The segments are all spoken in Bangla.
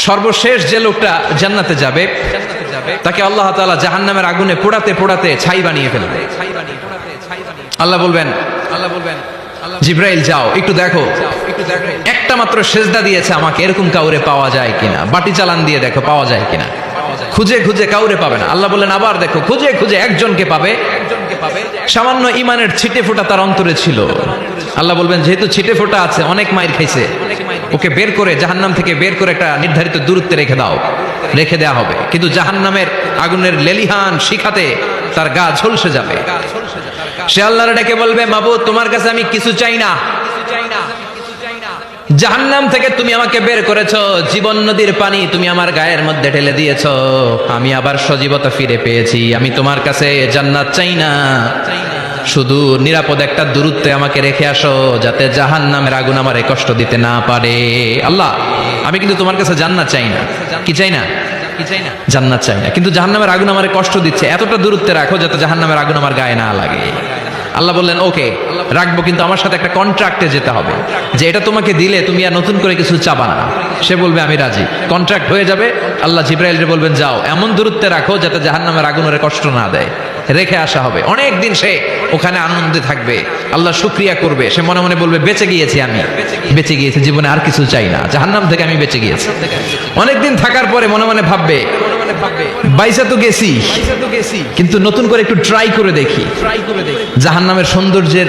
সর্বশেষ যে লোকটা জান্নাতে যাবে তাকে আল্লাহ তাআলা জাহান্নামের আগুনে পোড়াতে পোড়াতে ছাই বানিয়ে ফেলবে। আল্লাহ বলবেন জিব্রাইল যাও একটু দেখো, একটা মাত্র সেজদা দিয়েছে আমাকে, এরকম কাউরে পাওয়া যায় কিনা, বাটি চালান দিয়ে দেখো পাওয়া যায় কিনা। খুঁজে খুঁজে কাউরে পাবে না। আল্লাহ বললেন আবার দেখো, খুঁজে খুঁজে একজনকে পাবে, সামান্য ইমানের ছিটে ফোঁটা তার অন্তরে ছিল। আল্লাহ বলবেন যেহেতু ছিটে ফোঁটা আছে, অনেক মাইর খাইছে, ওকে বের করে জাহান্নাম থেকে বের করে একটা নির্ধারিত দূরত্বে রেখে দাও, রেখে দেয়া হবে। কিন্তু জাহান্নামের আগুনের লেলিহান শিখাতে তার গা ঝলসে যাবে। সে আল্লাহর ডেকে বলবে মাবুদ তোমার কাছে আমি কিছু চাই না, জাহান্নাম থেকে তুমি আমাকে বের করেছো, জীবন নদীর পানি তুমি আমার গায়ের মধ্যে ঢেলে দিয়েছো, আমি আবার সজীবতা ফিরে পেয়েছি। আমি তোমার কাছে জান্নাত চাই না, শুধু নিরাপদ একটা দূরত্বে আমাকে রেখে আসো, যাতে জাহান্নামের আগুন আমারে কষ্ট দিতে না পারে। আল্লাহ আমি কিন্তু তোমার কাছে জান্নাত চাই না, কি চাই না, জান্নাত চাই না, কিন্তু জাহান্নামের আগুন আমারে কষ্ট দিচ্ছে, এতটা দূরত্বে রাখো যাতে জাহান্নামের আগুন আমার গায়ে না লাগে। আল্লাহ বললেন ওকে রাখবো, কিন্তু আমার সাথে একটা কন্ট্রাক্টে যেতে হবে, যে এটা তোমাকে দিলে তুমি আর নতুন করে কিছু চাবা না। সে বলবে আমি রাজি, কন্ট্রাক্ট হয়ে যাবে। আল্লাহ জিব্রাইলকে বলবেন যাও এমন দূরত্বে রাখো যাতে জাহান্নামের আগুন ওরে কষ্ট না দেয়, রেখে আসা হবে। অনেক দিন সে ওখানে আনন্দে থাকবে, আল্লাহ শুকরিয়া করবে, সে মনে মনে বলবে বেঁচে গিয়েছি, আমি বেঁচে গিয়েছি, জীবনে আর কিছু চাই না, জাহান্নাম থেকে আমি বেঁচে গিয়েছি। অনেকদিন থাকার পরে মনে মনে ভাববে বাইসা তো গেছি, কিন্তু নতুন করে একটু ট্রাই করে দেখি, জাহান্নামের সৌন্দর্যের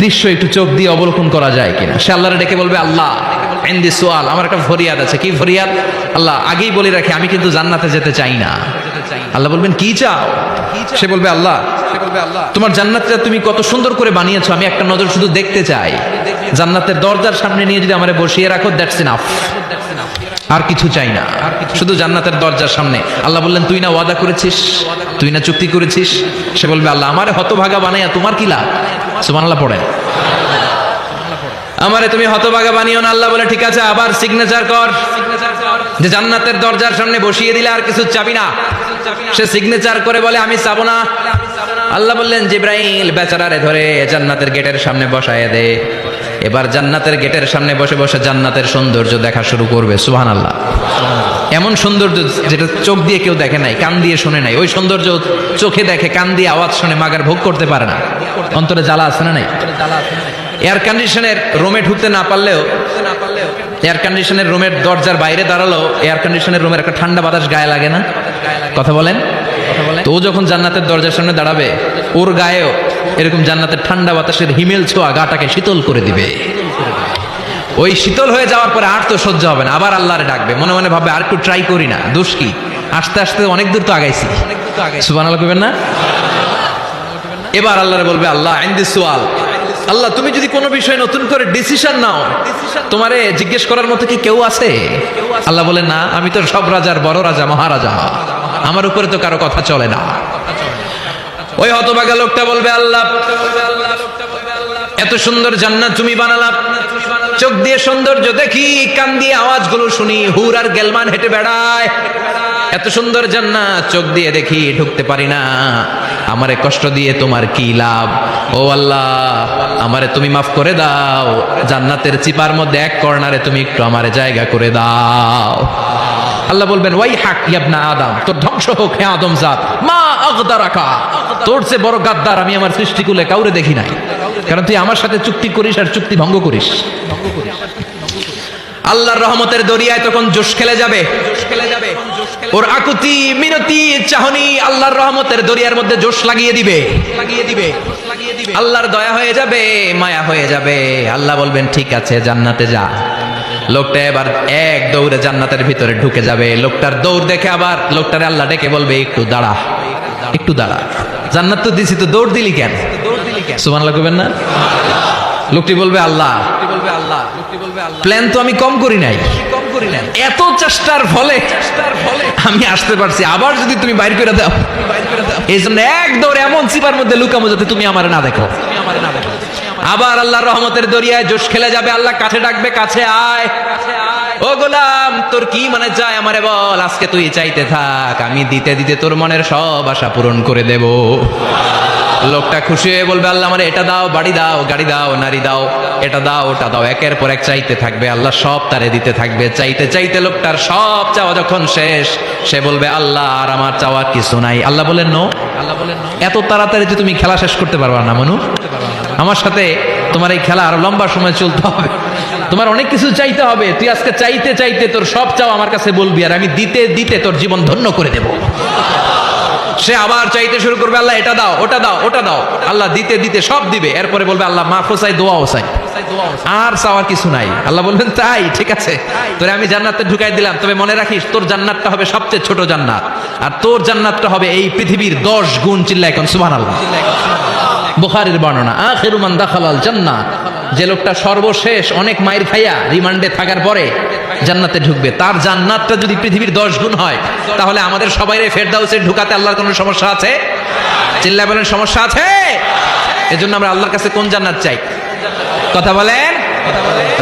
দৃশ্য একটু চোখ দিয়ে অবলোকন করা যায় কিনা। সে আল্লাহরে ডেকে বলবে আল্লাহ ইনদি সুআল, আমার একটা ফরিয়াদ আছে। কি ফরিয়াদ? আল্লাহ আগেই বলে রাখি আমি কিন্তু জান্নাতে যেতে চাই না। আল্লাহ বলবেন কি চাও? সে বলবে আল্লাহ তোমার জান্নাতটা তুমি কত সুন্দর করে বানিয়েছো, আমি একটা নজর শুধু দেখতে চাই। জান্নাতের দরজার সামনে নিয়ে যদি আমারে বসিয়ে রাখো, দ্যাটস ইনাফ, আর কিছু চাই না, শুধু জান্নাতের দরজার সামনে। আল্লাহ বললেন তুই না ওয়াদা করেছিস, তুই না চুক্তি করেছিস। সে বলবে আল্লাহ আমারে হতভাগা বানাইয়া তোমার কি লাভ? সুবহানাল্লাহ পড়েন, আমারে তুমি হতভাগা বানিও না। আল্লাহ বলে ঠিক আছে, আবার সিগনেচার কর, যে জান্নাতের দরজার সামনে বসিয়ে দিলে আর কিছু চাবি না। সে সিগনেচার করে বলে আমি চাবো না। আল্লাহ বললেন জিব্রাইল বেচারারে ধরে জান্নাতের গেটের সামনে বসায় দে। এবার জান্নাতের গেটের সামনে বসে বসে জান্নাতের সৌন্দর্য দেখা শুরু করবে। সুবহানাল্লাহ, এমন সৌন্দর্য যেটা চোখ দিয়ে কেউ দেখে নাই, কান দিয়ে শুনে নাই। ওই সৌন্দর্য চোখে দেখে, কান দিয়ে আওয়াজ শুনে মাগার ভোগ করতে পারে না। অন্তরে জ্বালা আছে না নাই? এয়ার কন্ডিশনের রুমে ঢুকতে না পারলেও, এয়ার কন্ডিশনের রুমের দরজার বাইরে দাঁড়ালো, এয়ার কন্ডিশনের রুমের একটা ঠান্ডা বাতাস গায়ে লাগে না? কথা বলেন। তো ও যখন জান্নাতের দরজার সামনে দাঁড়াবে, ওর গায়েও এরকম জান্নাতের ঠান্ডা বাতাসের হিমেল ছোঁয়া গাটাকে শীতল করে দিবে। ওই শীতল হয়ে যাওয়ার পরে আর তো সহ্য হবে না, আবার আল্লাহরে ডাকবে, মনে মনে ভাববে আর একটু ট্রাই করি না, দোষ কি, আস্তে আস্তে অনেক দূর তো আগাইছি। সুবহানাল্লাহ কইবেন না? এবার আল্লাহরে বলবে আল্লাহ ইনদি সুআল, আল্লাহ তুমি যদি কোনো বিষয়ে নতুন করে ডিসিশন নাও, তোমারে জিজ্ঞেস করার মতো কি কেউ আছে? আল্লাহ বলে না, আমি তো সব রাজার বড় রাজা, মহারাজা, আমার উপরে তো কারো কথা চলে না। ওই হতভাগা লোকটা বলবে আল্লাহ এত সুন্দর জান্নাত তুমি বানালা, চোখ দিয়ে সৌন্দর্য দেখি, কান দিয়ে আওয়াজগুলো শুনি, হুর আর গেলমান হেঁটে বেড়ায়, এত সুন্দর জান্নাত চোখ দিয়ে দেখি, ঢুকতে পারি না, আমারে কষ্ট দিয়ে তোমার কি লাভ? ও আল্লাহ আমারে তুমি মাফ করে দাও, জান্নাতের চিপার মধ্যে এক কর্নারে তুমি একটু আমারে জায়গা করে দাও। আল্লাহ বলবেন ওয়াই হাক ইবনা আদম, তোর ধ্বংস হোক হে আদম জাত, মা আগদারাকা, তোর চেয়ে বড় গাদ্দার আমি আমার সৃষ্টিকুলে কাউরে দেখি নাই, কারণ তুই আমার সাথে চুক্তি করিস আর চুক্তি ভঙ্গ করিস। আল্লাহর রহমতের দরিয়ায় তখন জোশ খেলে যাবে, ওর আকুতি মিনতি চাহনি আল্লাহর রহমতের দরিয়ার মধ্যে জোশ লাগিয়ে দিবে। আল্লাহর দয়া হয়ে যাবে, মায়া হয়ে যাবে। আল্লাহ বলবেন ঠিক আছে জান্নাতে যা। লোকটা এবার এক দৌড়ে জান্নাতের ভিতরে ঢুকে যাবে। লোকটার দৌড় দেখে আবার লোকটারে আল্লাহ ডেকে বলবে একটু দাঁড়া, একটু দাঁড়া, জান্নাত তো দিছি, তো দৌড় দিলি কেন? সুবহানাল্লাহ কইবেন না? লোকটি বলবে আল্লাহ প্ল্যান তো আমি কম করি নাই, এত চেষ্টার ফলে আমি আসতে পারছি, আবার যদি তুমি বাইর করে দাও, এই জন্য এক দৌড়ে এমন চিপার মধ্যে লুকামো যাতে তুমি আমার না দেখো। আবার আল্লাহর রহমতের দরিয়ায় জোশ খেলে যাবে। আল্লাহ কাছে ডাকবে, কাছে আয়। ও গোলাম, তোর কি মনে চায় আমারে বল, আজকে তুই চাইতে থাক, আমি দিতে দিতে তোর মনের সব আশা পূরণ করে দেব। লোকটা খুশি হয়ে বলবে, আল্লাহ আমারে এটা দাও, বাড়ি দাও, গাড়ি দাও, নারী দাও, এটা দাও, ওটা দাও, একের পর এক চাইতে থাকবে, আল্লাহ সব তারে দিতে থাকবে। চাইতে চাইতে লোকটার সব চাওয়া যখন শেষ, সে বলবে, আল্লাহ আর আমার চাওয়ার কিছু নাই। আল্লাহ বলেন নো। এত তাড়াতাড়ি যে তুমি খেলা শেষ করতে পারবা না মনু, আমার সাথে তোমার এই খেলা আরো লম্বা সময় চলতে হবে, তোমার অনেক কিছু চাইতে হবে। তুই আজকে চাইতে চাইতে তোর সব চাওয়া আমার কাছে বলবি, আর আমি দিতে দিতে তোর জীবন ধন্য করে দেব। সে আবার চাইতে শুরু করবে, আল্লাহ এটা দাও, ওটা দাও, ওটা দাও, আল্লাহ দিতে দিতে সব দিবে। এরপরে বলবে, আল্লাহ মাফও চাই, দোয়াও চাই, আর চাওয়ার কিছু নাই। আল্লাহ বলবেন, তাই ঠিক আছে, তোরে আমি জান্নাতে ঢুকাই দিলাম, তবে মনে রাখিস তোর জান্নাতটা হবে সবচেয়ে ছোট জান্নাত, আর তোর জান্নাতটা হবে এই পৃথিবীর 10 গুণ। চিল্লায় এখন সুবহানাল্লাহ। বুখারীর বর্ণনা, আখিরু মান দাখালাল জান্নাহ, যে লোকটা সর্বশেষ অনেক মাইর খাইয়া রিমান্ডে থাকার পরে জান্নাতে ঢুকবে, তার জান্নাতটা যদি পৃথিবীর 10 গুণ হয়, তাহলে আমাদের সবাইরে ফেরদাউসে ঢুকাতে আল্লাহর কোনো সমস্যা আছে? চিল্লায় বলেন, সমস্যা আছে? এজন্য আমরা আল্লাহর কাছে কোন জান্নাত চাই? কথা বলেন।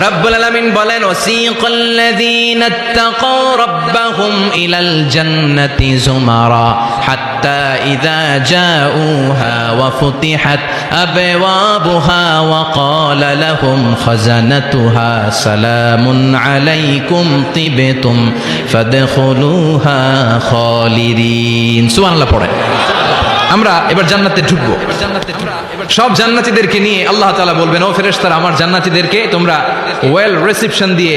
রব্বুল আলামিন বলেন, ওয়াসিকাল্লাযীনা ইত্তাকাউ রাব্বাহুম ইলাল জান্নাতি যুমারা হাত্তা ইযা জাউহা ওয়া ফুতিহাত আবওয়াবুহা ওয়া ক্বালা লাহুম খাজানাতুহা সালামুন আলাইকুম তিবতুম ফাদখুলুহা খালিদিন। সুবহানাল্লাহ পড়েন। আমরা এবার জান্নাতে ঢুকবো। সব জান্নাতীদেরকে নিয়ে আল্লাহ তাআলা বলবেন, ও ফেরেশতারা, আমার জান্নাতীদেরকে তোমরা ওয়েল রিসেপশন দিয়ে,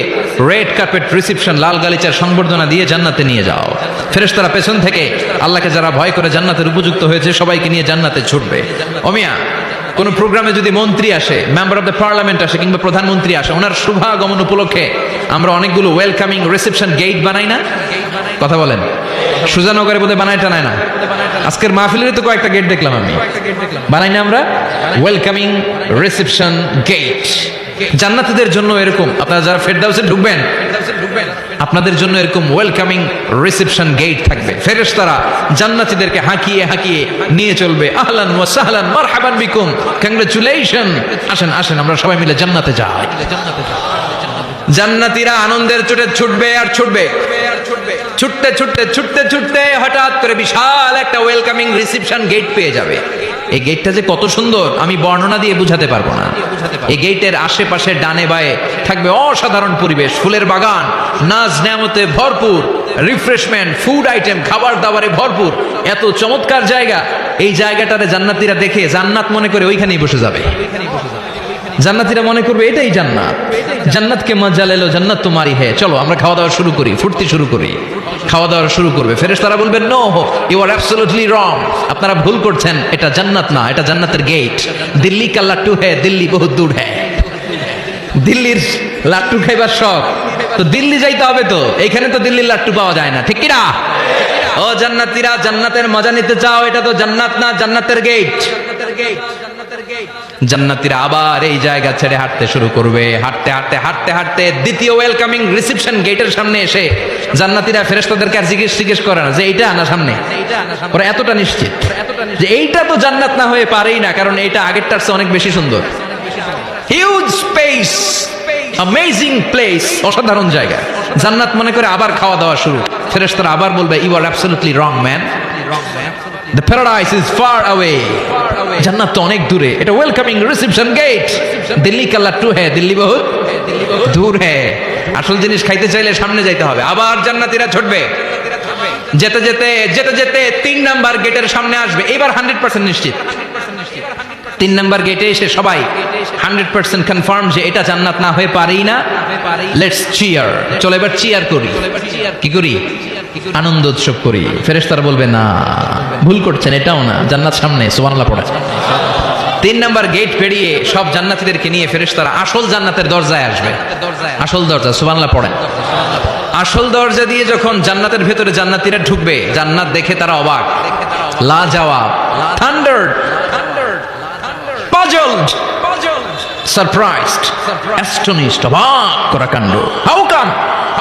রেড কার্পেট রিসেপশন, লাল গালিচার সংবর্ধনা দিয়ে জান্নাতে নিয়ে যাও। ফেরেশতারা পেছন থেকে আল্লাহকে যারা ভয় করে জান্নাতের উপযুক্ত হয়েছে সবাইকে নিয়ে জান্নাতে ছুটবে। ওমিয়া, কোন প্রোগ্রামে যদি মন্ত্রী আসে, মেম্বার অফ দ্য পার্লামেন্ট আসে, কিংবা প্রধানমন্ত্রী আসে, ওনার শুভাগমন উপলক্ষে আমরা অনেকগুলো ওয়েলকামিং রিসেপশন গেট বানাই না? কথা বলেন। সুজানগরে বোধহয় বানায় টানায় না? আজকের মাহফিলের তো কয়েকটা গেট দেখলাম আমি, বানাই না আমরা? ওয়েলকামিং রিসেপশন গেট জান্নাতীদের জন্য এরকম। আপনারা যারা ফেরদাউসে ঢুকবেন, আপনাদের জন্য এরকম ওয়েলকামিং রিসেপশন গেট থাকবে। ফেরেশতারা জান্নাতীদেরকে হাঁকিয়ে হাঁকিয়ে নিয়ে চলবে, আহলান ওয়া সাহলান মারহাবান বিকুম, কংগ্রাচুলেশন, আসেন আসেন আমরা সবাই মিলে জান্নাতে যাই। জান্নাতীরা আনন্দের চোটে ছুটবে আর ছুটবে, ছুটতে ছুটতে ছুটতে ছুটতে হঠাৎ করে বিশাল একটা ওয়েলকামিং রিসেপশন গেট পেয়ে যাবে। এই গেটটা যে কত সুন্দর আমি বর্ণনা দিয়ে বুঝাতে পারবো না। এই গেটের আশেপাশে ডানে বায়ে থাকবে অসাধারণ পরিবেশ, ফুলের বাগান, নাজ নেয়ামতে ভরপুর, রিফ্রেশমেন্ট, ফুড আইটেম, খাবার দাবারে ভরপুর, এত চমৎকার জায়গা। এই জায়গাটারে জান্নাতীরা দেখে জান্নাত মনে করে ওইখানেই বসে যাবে। জান্নাতীরা মনে করবে এটাই জান্নাত, জান্নাতকে মজা লেলো, জান্নাত তোমারই হে, চলো আমরা খাওয়া দাওয়া শুরু করি, ফুর্তি শুরু করি। খাওয়া দাওয়া শুরু করবে। ফেরেশতারা বলবেন, no, you are absolutely wrong, আপনারা ভুল করছেন, এটা জান্নাত না, এটা জান্নাতের গেট। দিল্লি কা লাট্টু হে, দিল্লি বহুত দূর হে। দিল্লির লাট্টু খাইবার শখ, তো দিল্লি যাইতে হবে, তো এখানে তো দিল্লির লাট্টু পাওয়া যায় না, ঠিক কিনা? ও জান্নাতীরা, জান্নাতের মজা নিতে চাও, এটা তো জান্নাত না, জান্নাতের গেট। জান্নাতীরা আবার এই জায়গা ছেড়ে হাঁটতে শুরু করবে। হাঁটতে হাঁটতে হাঁটতে হাঁটতে দ্বিতীয় ওয়েলকামিং রিসেপশন গেটের সামনে এসে জান্নাতীরা ফেরেশতাদেরকে আর জিজ্ঞেস করে না যে এইটা না সামনে, ওরা এতটা নিশ্চিত যে এইটা তো জান্নাত না হয়ে পারেই না, কারণ এইটা আগেরটার চেয়ে অনেক বেশি সুন্দর। হিউজ স্পেস, অ্যামেজিং প্লেস, অসাধারণ জায়গা। জান্নাত মনে করে আবার খাওয়া দাওয়া শুরু। ফেরেশতারা আবার বলবে, you are absolutely wrong man, the paradise is far away, জান্নাত তো অনেক দূরে, এটা ওয়েলকামিং রিসেপশন গেট। দিল্লি কা লাট্টু হে, দিল্লি বহুত দূর হে। আসল জিনিস খাইতে চাইলে সামনে যাইতে হবে। আবার জান্নাতীরা ছুটবে, যেতে যেতে যেতে যেতে 3 নাম্বার গেটের সামনে আসবে। এবার 100% নিশ্চিত, 3 নাম্বার গেটে এসে সবাই 100% কনফার্ম যে এটা জান্নাত না হয়ে পারেই না। লেটস চিয়ার, চলো এবার চিয়ার করি। কি করি? আনন্দ উৎসব করি। ফেরেশতারা বলবে, না, ভুল করছেন, এটাও না, জান্নাত সামনে। সুবহানাল্লাহ পড়ে। 3 নাম্বার গেট পেরিয়ে সব জান্নাতীদেরকে নিয়ে ফেরেশতারা আসল জান্নাতের দরজায় আসবে। আসল দরজা, সুবহানাল্লাহ পড়ে। আসল দরজা দিয়ে যখন জান্নাতের ভেতরে জান্নাতীরা ঢুকবে, জান্নাত দেখে তারা অবাক, লাজবাব, থান্ডার্ড, পাজলড, সারপ্রাইজড, অ্যাস্টনিশড, অবাক করা কাণ্ড। How come,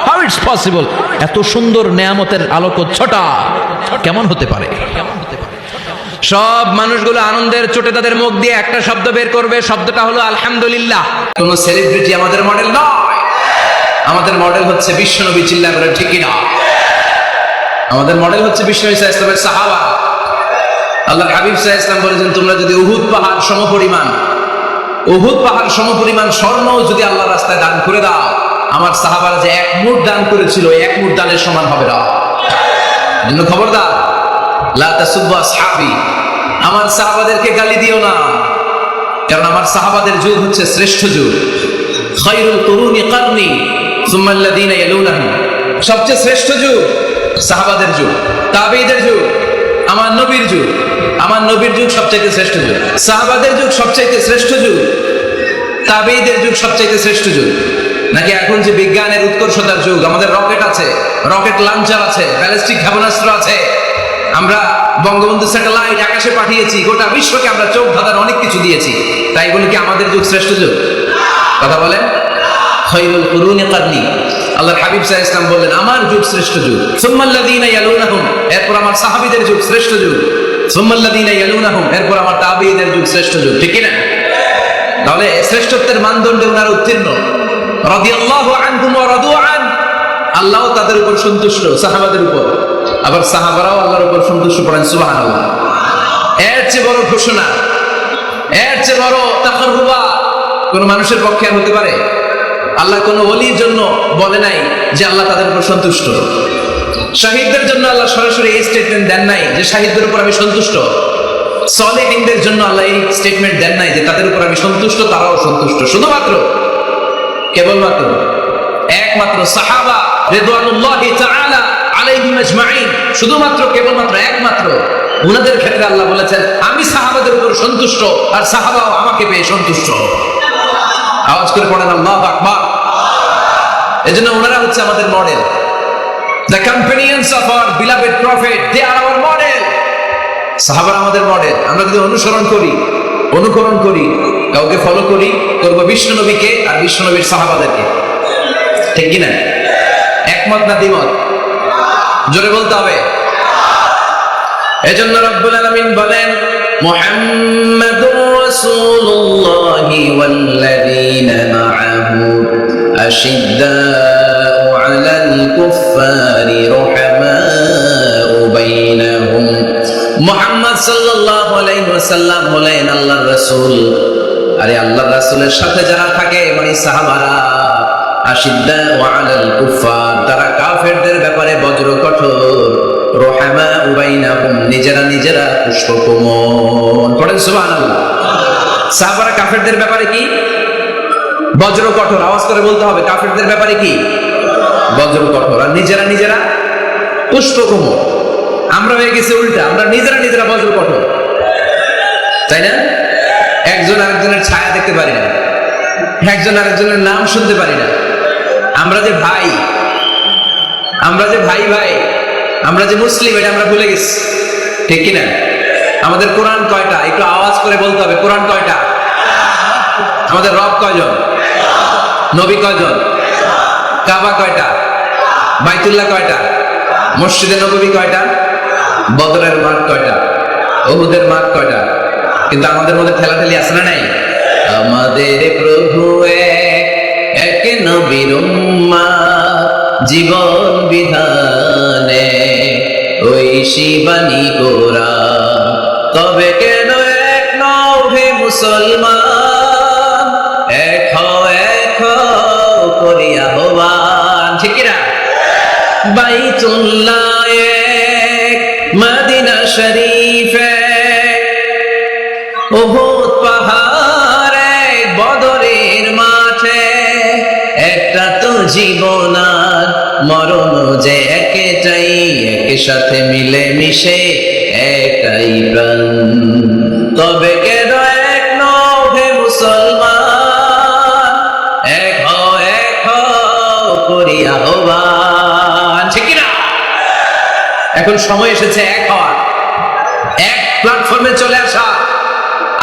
how it's possible, এত সুন্দর নেয়ামতের আলোকচ্ছটা কেমন হতে পারে? সব মানুষগুলো আনন্দের চোটে তাদের মুখ দিয়ে একটা শব্দ বের করবে, শব্দটা হলো আলহামদুলিল্লাহ। কোন সেলিব্রিটি আমাদের মডেল নয়, আমাদের মডেল হচ্ছে বিশ্বনবী, চিল্লায় বলেন ঠিক কিনা? আমাদের মডেল হচ্ছে বিশ্বনবী সাল্লাল্লাহু আলাইহি ওয়াসাল্লামের সাহাবা। আল্লাহর হাবিব সাল্লাল্লাহু আলাইহি ওয়াসাল্লাম বলেছেন, তোমরা যদি উহুদ পাহাড় সমপরিমাণ স্বর্ণ যদি আল্লাহর রাস্তায় দান করে দাও, আমার সাহাবারা যে এক মুঠ দান করেছিল ওই এক মুঠ দানের সমান হবে না। জন্য খবরদার, লা তাসুব্বু আসহাবি, আমার সাহাবাদেরকে গালি দিও না, কারণ আমার সাহাবাদের যুগ হচ্ছে শ্রেষ্ঠ যুগ। খায়রুল কুরুনি কারনি সুম্মা আল্লাযীনা ইয়ালুনাহুম, সবচেয়ে শ্রেষ্ঠ যুগ সাহাবাদের যুগ, তাবেঈদের যুগ, আমার নবীর যুগ। আমার নবীর যুগ সবচাইতে শ্রেষ্ঠ যুগ, সাহাবাদের যুগ সবচাইতে শ্রেষ্ঠ যুগ, তাবেঈদের যুগ সবচাইতে শ্রেষ্ঠ যুগ। নাকি এখন যে বিজ্ঞানের উৎকর্ষতার যুগ, আমাদের রকেট আছে, রকেট লঞ্চার আছে, ব্যালিস্টিক ক্ষেপণাস্ত্র আছে, আমরা বঙ্গবন্ধু স্যাটেলাইট আকাশে পাঠিয়েছি, গোটা বিশ্বকে আমরা চোখ ধাঁধার অনেক কিছু দিয়েছি, তাই বলে কি আমাদের যুগ শ্রেষ্ঠ যুগ? কথা বলেন। খায়রুল কুরুনি কারনি, আল্লাহর হাবিব সাল্লাল্লাহু আলাইহি ওয়াসাল্লাম বললেন আমার যুগ শ্রেষ্ঠ যুগ। সুম্মাল্লাযীনা ইয়ালুনাহুম, এরপর আমার সাহাবীদের যুগ শ্রেষ্ঠ যুগ। সুম্মাল্লাযীনা ইয়ালুনাহুম, এরপর আমার তাবেঈদের যুগ শ্রেষ্ঠ যুগ। ঠিক কি না? তাহলে শ্রেষ্ঠত্বের মানদণ্ডে ওনারা উত্তীর্ণ। রাদিয়াল্লাহু আনহুম ওয়া রাদু আন, আল্লাহ তাদের উপর সন্তুষ্ট, সাহাবাদের উপর, আবার সাহাবারাও আল্লাহর উপর সন্তুষ্ট। পড়েন সুবহানাল্লাহ। এর চেয়ে বড় ঘোষণা, এর চেয়ে বড় তাকাররুবা কোন মানুষের পক্ষে আর হতে পারে? আল্লাহ কোন ওলির জন্য বলে নাই যে আল্লাহ তাদের উপর সন্তুষ্ট। শাহিদদের জন্য আল্লাহ সরাসরি এই স্টেটমেন্ট দেন নাই যে শাহিদদের উপর আমি সন্তুষ্ট। সালেহিনদের জন্য আল্লাহ এই স্টেটমেন্ট দেন নাই যে তাদের উপর আমি সন্তুষ্ট, তারাও সন্তুষ্ট। শুধুমাত্র, কেবলমাত্র, একমাত্র সাহাবা রিদওয়ানুল্লাহি তাআলা আলাইহিম আজমাইন, শুধুমাত্র, কেবলমাত্র, একমাত্র উনাদের ক্ষেত্রে আল্লাহ বলেছেন আমি সাহাবাদের উপর সন্তুষ্ট, আর সাহাবাও আমাকে পেয়ে সন্তুষ্ট। আওয়াজ করে পড়েন আল্লাহু আকবার। এজন্য ওনারা হচ্ছে আমাদের model. The companions of our beloved prophet, they are our model. সাহাবারা আমাদের মডেল। আমরা যদি অনুকরণ করি, কাউকে ফলো করি, করব বিষ্ণু নবীকে আর বিষ্ণু নবীর সাহাবাদেরকে। ঠিক কি না? একমত না দ্বিমত? জোরে বলতে হবে। এজন্য রব্বুল আলামিন বলেন মুহাম্মাদুর রাসূলুল্লাহি ওয়াল্লাযীনা মা'আহু আশিদ্দাউ আলাল কুফফারি রুহামাউ বাইনাহুম। মুহাম্মদ সাল্লাল্লাহু আলাইহি ওয়াসাল্লাম হলেন আল্লাহর রাসূল, আরে আল্লাহর রাসূলের সাথে যারা থাকে মানে সাহাবারা, আশিদ্দাউ আলাল কুফফার, তারা কাফেরদের ব্যাপারে বজ্র কঠোর, রুহামাউ বাইনাহুম, নিজেরা পুষ্পকোমল। পড়েন সুবহানাল্লাহ। সাহাবারা কাফেরদের ব্যাপারে কি? বজ্র কঠোর। আওয়াজ করে বলতে হবে, কাফেরদের ব্যাপারে কি? বজ্র কঠোর। আর নিজেরা পুষ্পকোমল। আমরা হয়ে গেছি উল্টা, আমরা নিজেরা বজ্র কঠোর, তাই না? একজন আরেকজনের ছায়া দেখতে পারি না, একজন আরেকজনের নাম শুনতে পারি না। আমরা যে ভাই, আমরা যে মুসলিম, এটা আমরা ভুলে গেছি। ঠিক কিনা? আমাদের কোরআন কয়টা? একটু আওয়াজ করে বলতে হবে, কোরআন কয়টা? আমাদের রব কয়জন? নবী কয়জন? কাবা কয়টা? বাইতুল্লাহ কয়টা? মসজিদে নববী কয়টা? বদরের মাঠ কয়টা? উহুদের মাঠ কয়টা? কিন্তু আমাদের মধ্যে ঠেলাঠেলি আছে না নাই? আমাদের প্রভু এক নবীর উম্মাত, জীবন বিধানে ওই শিবানী গোরা, তবে কেন এক নও হে মুসলমান, এক হও করি আহ্বান। ঠিক না? বাইতুল্লাহ এক, মদিনা শরীফ এক, উহুদ পাহাড় এক, বদরের মাঠে, একটা তো জীবন আর মরণ যে একটাই, একই সাথে মিলে মিশে একটাই প্রাণ, তবে কেন এক নও হে মুসলমান, এক হও করি আহ্বান। ঠিক না? এখন সময় এসেছে এক হওয়ার, এক প্ল্যাটফর্মে চলে আসা,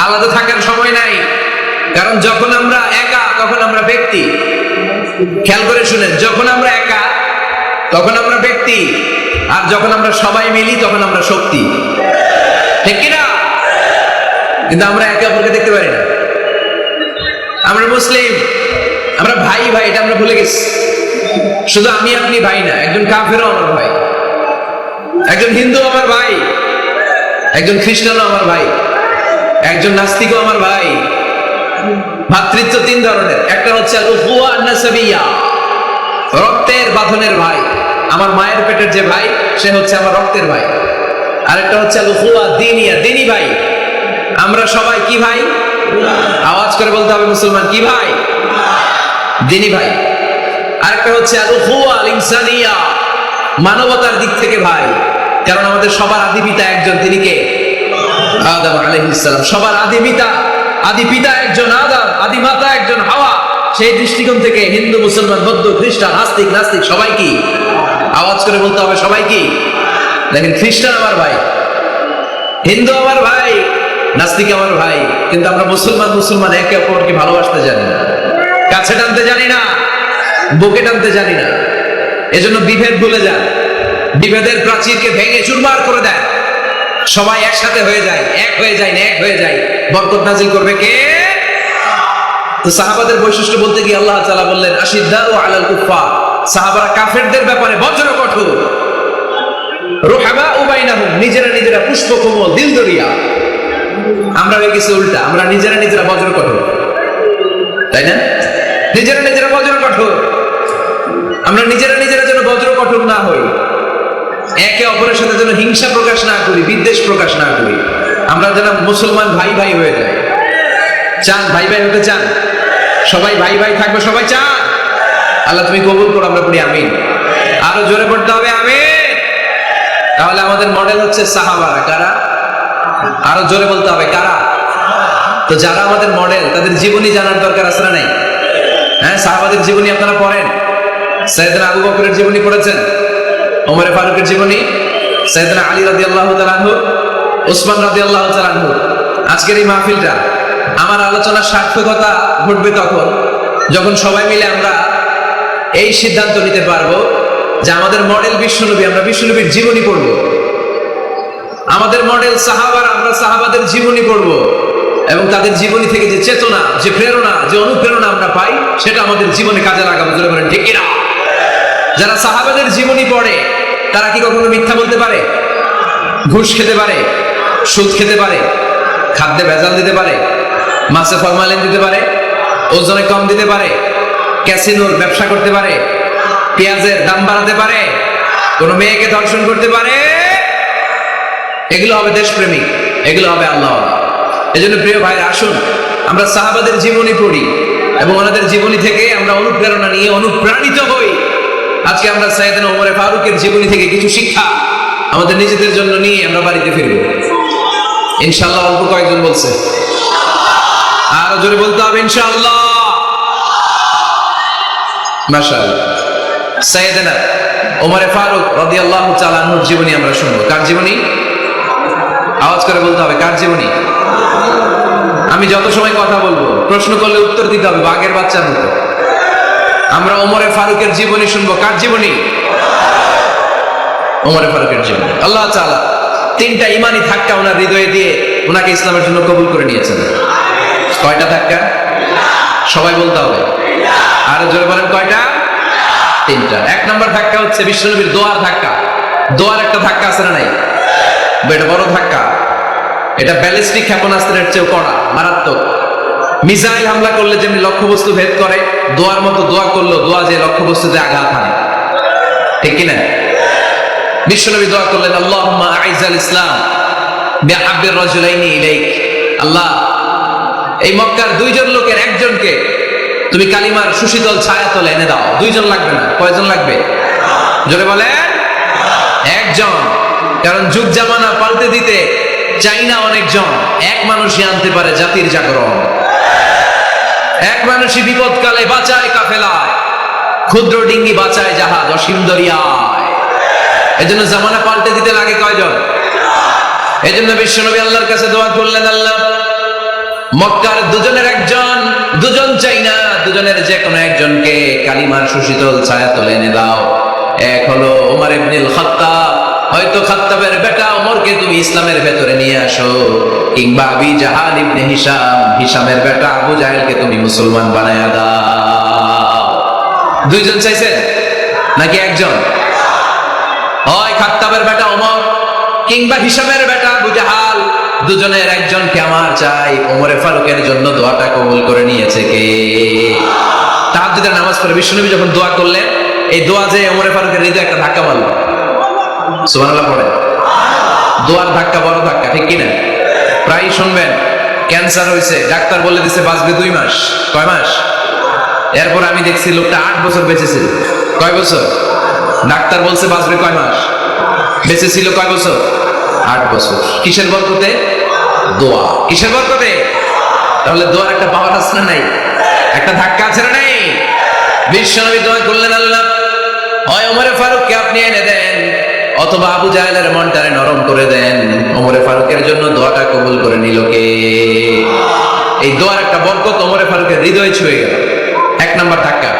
আলাদা থাকার সময় নাই। কারণ যখন আমরা একা তখন আমরা ব্যক্তি। খেয়াল করে শুনেন, যখন আমরা একা তখন আমরা ব্যক্তি, আর যখন আমরা সবাই মিলি তখন আমরা শক্তি। ঠিক কিনা? কিন্তু আমরা একে অপরকে দেখতে পারি না। আমরা মুসলিম, আমরা ভাই, এটা আমরা ভুলে গেছি। শুধু আমি আপনি ভাই না, একজন কাফেরও আমার ভাই, একজন হিন্দু আমার ভাই, একজন খ্রিস্টানও আমার ভাই, একজন নাস্তিকও আমার ভাই। ভাতৃত্ব তিন ধরনের। একটা হচ্ছে আল-উখুয়া আন-নাসাবিয়া, রক্তের বাঁধনের ভাই, আমার মায়ের পেটের যে ভাই সে হচ্ছে আমার রক্তের ভাই। আরেকটা হচ্ছে আল-উখুয়া দ্বীনিয়া, দ্বীনি ভাই। আমরা সবাই কি ভাই? আওয়াজ করে বলতে হবে মুসলমান কি ভাই? দ্বীনি ভাই। আরেকটা হচ্ছে আল-উখুয়া আল-ইনসানিয়া, মানবতার দিক থেকে ভাই। কারণ আমাদের সবার আদি পিতা একজন, তিনি কে? আদম আলাইহিস সালাম। সবার আদি পিতা একজন আদম, আদি মাতা একজন হাওয়া। সেই দৃষ্টিকোণ থেকে হিন্দু, মুসলমান, বৌদ্ধ, খ্রিস্টান, নাস্তিক সবাই কি? আওয়াজ করে বলতে হবে সবাই কি? দেখেন, খ্রিস্টান আমার ভাই, হিন্দু আমার ভাই, নাস্তিক আমার ভাই, কিন্তু আমরা মুসলমান একে অপরকে ভালোবাসতে জানি না, কাছে টানতে জানি না, বুকে টানতে জানি না। এজন্য বিভেদ ভুলে যান, বিভেদের প্রাচীরকে ভেঙে চুরমার করে দেন, সবাই একসাথে হয়ে যায়, এক হয়ে যায়। বরকত নাজিল করবে কে? তো সাহাবাদের বৈশিষ্ট্য বলতে গিয়ে আল্লাহ তাআলা বললেন আশিদ্দাউ আলাল কুফফার, সাহাবারা কাফেরদের ব্যাপারে বজ্র কঠোর। রুহামাউ বাইনাহুম, নিজেরা পুষ্প কোমল, দিল দরিয়া। আমরা হয়ে গেছি উল্টা, আমরা নিজেরা বজ্র কঠোর, তাই না? নিজেরা বজ্র কঠোর। আমরা নিজেরা যেন বজ্র কঠোর না হই, একে অপরের সাথে যেন হিংসা প্রকাশ না করি, বিদ্বেষ প্রকাশ না করি। আমরা যেন মুসলমান ভাই হয়ে যাই। চান ভাই হতে চান? সবাই ভাই থাকবে, সবাই চান? আল্লাহ তুমি কবুল করো, আমরা পড়ি আমিন। আরো জোরে পড়তে হবে আমিন। তাহলে আমাদের মডেল হচ্ছে সাহাবারা। কারা? আরো জোরে বলতে হবে কারা? তো যারা আমাদের মডেল, তাদের জীবনী জানার দরকার আছে না নাই? হ্যাঁ, সাহাবাদের জীবনী আপনারা পড়েন। সাইয়েদনা আবু বকরের জীবনী পড়েছেন, ওমরে ফারুকের জীবনী, সাইয়েদনা আলী রাদিয়াল্লাহু তাআলা আনহু, ওসমান রাদিয়াল্লাহু তাআলা আনহু। আজকের এই মাহফিলটা, আমার আলোচনার সার্থকতা ঘটবে তখন যখন সবাই মিলে আমরা এই সিদ্ধান্ত নিতে পারবো যে আমাদের মডেল বিশ্বনবী, আমরা বিশ্বনবীর জীবনী পড়ব। আমাদের মডেল সাহাবারা, আমরা সাহাবাদের জীবনী পড়ব, এবং তাদের জীবনী থেকে যে চেতনা, যে প্রেরণা, যে অনুপ্রেরণা আমরা পাই, সেটা আমাদের জীবনে কাজে লাগাবো। জোরে বলেন ঠিক কিনা? যারা সাহাবাদের জীবনী পড়ে তারা কি কখনো মিথ্যা বলতে পারে? ঘুষ খেতে পারে? সুদ খেতে পারে? খাদ্যে ভেজাল দিতে পারে? মাছে ফরমালিন দিতে পারে? ওজনে কম দিতে পারে? ক্যাসিনোর ব্যবসা করতে পারে? পেঁয়াজের দাম বাড়াতে পারে? কোন মেয়েকে ধর্ষণ করতে পারে? এগুলো হবে দেশপ্রেমিক, এগুলো হবে আল্লাহ। এজন্য প্রিয় ভাই, আসুন আমরা সাহাবাদের জীবনী পড়ি এবং ওনাদের জীবনী থেকে আমরা অনুপ্রেরণা নিয়ে অনুপ্রাণিত হই। আজকে আমরা সাইয়েদনা ওমরে ফারুকের জীবনী থেকে কিছু শিক্ষা আমাদের নিজেদের জন্য নিয়ে আমরা বাড়িতে ফিরব ইনশাআল্লাহ। অল্প কয়েকজন বলছে, আরো জোরে বলতে হবে ইনশাআল্লাহ। মাশাআল্লাহ। সাইয়েদনা ওমরে ফারুক রাদিয়াল্লাহু তাআলা আনহুর জীবনী আমরা শুনবো। কার জীবনী? আওয়াজ করে বলতে হবে কার জীবনী? আমি যত সময় কথা বলবো, প্রশ্ন করলে উত্তর দিতে হবে বাঘের বাচ্চার মতো। আমরা ওমরে ফারুকের জীবনী শুনবো। কার জীবনী? ওমরে ফারুকের জীবনী। আল্লাহ তাআলা তিনটা ইমানি ধাক্কা ওনার হৃদয়ে দিয়ে ওনাকে ইসলামের জন্য কবুল করে নিয়েছেন। কয়টা ধাক্কা? সবাই বলতে হবে, আরো জোরে বলেন কয়টা? তিনটা। এক নম্বর ধাক্কা হচ্ছে বিশ্বনবীর দোয়ার ধাক্কা। দোয়ার একটা ধাক্কা আছে না নাই? এটা বড় ধাক্কা। এটা ব্যালিস্টিক ক্ষেপণাস্ত্রের চেয়েও কড়া, মারাত্মক। মিসাইল হামলা করলে যেমনি লক্ষ্যবস্তু ভেদ করে, দোয়ার মতো দোয়া করলো, দোয়া যে লক্ষ্যবস্তুতে আঘাত হানে, ঠিক কিনা? বিশ্বনবী দোয়া করলেন আল্লাহুম্মা আইজাল ইসলাম বিহাব্বির রাজুলাইনি ইলাইক। আল্লাহ, এই মক্কার দুইজন লোকের একজনকে তুমি কালিমার সুশীতল ছায়াতলে এনে দাও। দুইজন লাগবে না, কয়জন লাগবে? জোরে বলেন একজন। কারণ যুগ জামানা পাল্টে দিতে চাই না অনেকজন, এক মানুষই আনতে পারে জাতির জাগরণ। এক মানুষই বিপদকালে বাঁচায় কাফেলায়, ক্ষুদ্র ডিঙ্গি বাঁচায় জাহাজ অসীম দরিয়ায়। এজন্য জামানা পাল্টে দিতে লাগে কয়জন? এজন্য বিশ্বনবী আল্লাহর কাছে দোয়া করলেন, আল্লাহ মক্কার দুজনের একজন, দুজন চাই না, দুজনের যে কোনো একজনকে কালিমার সুশীতল ছায়াতলে এনে দাও। এক হলো ওমর ইবনুল খাত্তাব, হয়তো খাত্তাবের বেটা ওমরকে তুমি ইসলামের ভেতরে নিয়ে আসো, কিংবা আবি জাহাল ইবনে হিশাম, হিশামের বেটা আবু জাহেলকে তুমি মুসলমান বানায়া দাও। দুইজন চাইছেন নাকি একজন? হয় খাত্তাবের বেটা ওমর কিংবা হিসাবের বেটা আবু জাহাল, দুজনের একজনকে আমার চাই। ওমরে ফারুকের জন্য দোয়াটা কবুল করে নিয়েছে কে? তাহাজ্জুদের নামাজ পড়ে বিশ্বনবী যখন দোয়া করলেন, এই দোয়া যে ওমরে ফারুকের হৃদয়ে একটা ধাক্কা মারল। সুবহানাল্লাহ পড়ে। দোয়ার ধাক্কা বড় ধাক্কা, ঠিক কিনা? প্রায় শুনবেন ক্যান্সার হয়েছে, ডাক্তার বলে দিছে বাঁচবে 2 মাস। কয় মাস? এরপর আমি দেখছি লোকটা 8 বছর বেঁচেছিল। কয় বছর? ডাক্তার বলছে বাঁচবে কয় মাস, বেঁচেছিল কয় বছর? 8 বছর। কিসের বরকতে? দোয়া। কিসের বরকতে? তাহলে দোয়ার একটা পাওয়ার আছে না নাই? একটা ধাক্কা আছে না নাই? বিশ্বনবী দোয়া করলেন, আল্লাহ হয় ওমরে ফারুককে আপনি এনে দেন, অথবা আবু জাহেলের মনটারে নরম করে দেন। ওমরে ফারুকের জন্য দোয়াটা কবুল করে নিল কে? এই দোয়ার একটা বরকত ওমরে ফারুকের হৃদয়ে ছুঁয়ে গেল। 1 নাম্বার ধাক্কা।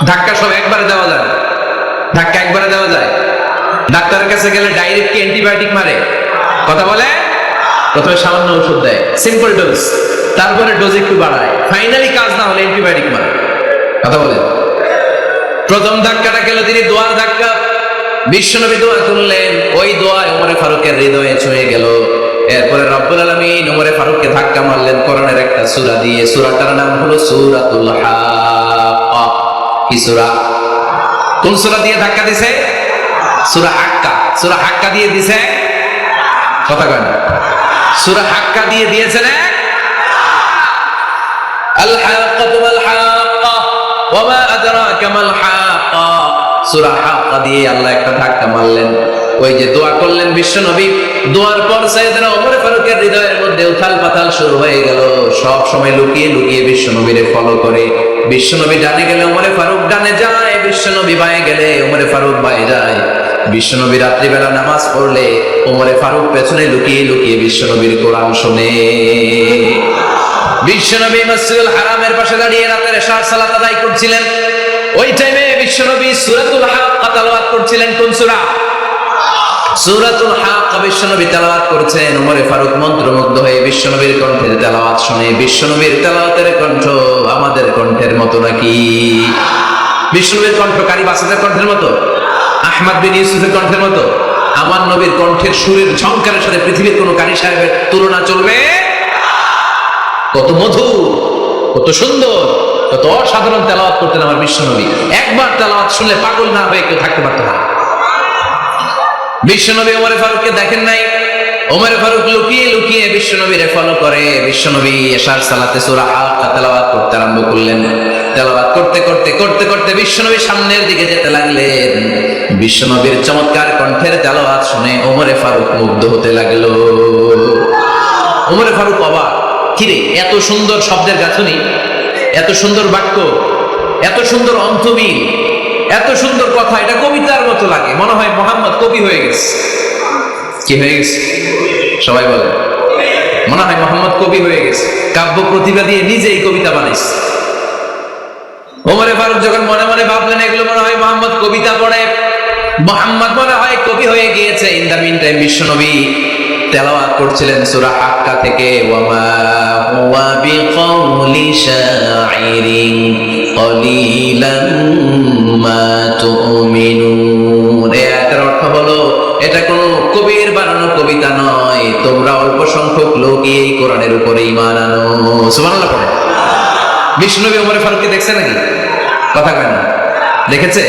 ধাক্কা সব একবারে দেওয়া যায়? ধাক্কা একবারে দেওয়া যায়? ডাক্তারের কাছে গেলে ডাইরেক্ট কি অ্যান্টিবায়োটিক মারে? কথা বলে? প্রথমে সামান্য ওষুধ দেয়, সিম্পল ডোজ, তারপরে ডোজ একটু বাড়ায়, ফাইনালি কাজ না হলে অ্যান্টিবায়োটিক মারে। কথা বলে? প্রথম ধাক্কাটা গেল তিনি দোয়ার ধাক্কা। বিশ্বনবী দোয়া করলেন, ওই দোয়া ওমরে ফারুকের হৃদয়ে ছুঁয়ে গেল। এরপরে রব্বুল আলামিন ওমরে ফারুককে ধাক্কা মারলেন কোরআনের একটা সূরা দিয়ে। সূরাটার নাম হলো সূরাতুল হাক্কা। কি সূরা? কোন সূরা দিয়ে ধাক্কা দিছে? সূরা হাক্কা। সূরা হাক্কা দিয়ে দিছে, কথা কয় না? সূরা হাক্কা দিয়ে দিয়েছেন আল হাক্কাতু ওয়াল হাক্কা ওয়া মা আদরাকা মাল হাক্কা। সূরা হাক্কা দিয়ে আল্লাহ একটা ধাক্কা মারলেন। ওই যে দোয়া করলেন বিশ্বনবী, দোয়ার পর সাইয়েদনা ওমর ফারুকের হৃদয়ের মধ্যে উথাল পাতাল শুরু হয়ে গেল। সব সময় লুকিয়ে লুকিয়ে বিশ্বনবীরে ফলো করে। বিশ্বনবী ডানে গেলে ওমরে ফারুক ডানে যায়, বিশ্বনবী বাঁয়ে গেলে ওমরে ফারুক বাঁয়ে যায়। বিশ্বনবী রাত্রিবেলা নামাজ পড়লে ওমরে ফারুক পেছনে লুকিয়ে লুকিয়ে বিশ্বনবীর কোরআন শুনে। বিশ্বনবী মসজিদুল হারামের পাশে দাঁড়িয়ে রাতের এশার সালাত আদায় করছিলেন। ওই টাইমে বিশ্বনবী সূরাতুল হাক্কা তেলাওয়াত করছিলেন। কোন সূরা? সূরাতুল হাক্কা বিশ্বনবী তেলাওয়াত করছেন। ওমরে ফারুক মন্ত্রমুগ্ধ হয়ে বিশ্বনবীর কণ্ঠের তেলাওয়াত শুনে। বিশ্বনবীর তেলাওয়াতের কণ্ঠ আমাদের কণ্ঠের মতো নাকি? বিশ্বনবীর কণ্ঠ কারি বাসাতের কণ্ঠের মতো? আহমদ বিন ইউসুফের কণ্ঠের মতো? আমার নবীর কণ্ঠের সুরের ঝংকারের সাথে পৃথিবীর কোন কারি সাহেবের তুলনা চলবে? কত মধুর, কত সুন্দর, কত অসাধারণ তেলাওয়াত করতেন আমার বিশ্বনবী। একবার তেলাওয়াত শুনলে পাগল না হয়ে কেউ থাকতে পারত না। বিশ্বনবী ওমরে ফারুককে দেখেন নাই। ওমরে ফারুক লুকিয়ে লুকিয়ে বিশ্বনবীরে ফলো করে। বিশ্বনবী এশার সালাতে সূরা হাক্কা তেলাওয়াত করতে আরম্ভ করলেন। তেলাওয়াত করতে করতে করতে করতে বিশ্বনবী সামনের দিকে যেতে লাগলেন। বিশ্বনবীর চমৎকার কণ্ঠের তেলাওয়াত শুনে ওমরে ফারুক মুগ্ধ হতে লাগলো। ওমরে ফারুক অবাক, কিরে এত সুন্দর শব্দের গাঁথনি, এত সুন্দর বাক্য, এত সুন্দর অন্তমিল, এত সুন্দর কথা, এটা কবিতার মতো লাগে। মনে হয় মোহাম্মদ কবি হয়ে গেছে। কি হয়ে গেছে? সবাই বলে মনে হয় মোহাম্মদ কবি হয়ে গেছে, কাব্য প্রতিভা দিয়ে নিজেই কবিতা বানাইছে। ওমরে ফারুক যখন মনে মনে ভাবলেন এগুলো মনে হয় মোহাম্মদ কবিতা পড়ে, মোহাম্মদ মনে হয় কবি হয়ে গিয়েছে। ইন দা মিন টাইম বিশ্বনবী তেলাওয়াত করছিলেন সূরা হাক্কা থেকে, ওয়ামা হুয়া বিকাউলি শাইরিন কলিলাম মা তুমিনুন। এই আয়াতের অর্থ হলো এটা কোনো কবির বানানো কবিতা নয়, তোমরা অল্প সংখ্যক লোকই এই কোরআনের উপরে ঈমান আনো। সুবহানাল্লাহ পড়ে। বিশ্বনবী ওমরে ফারুককে দেখছে নাকি? কথা কয় না? দেখেছে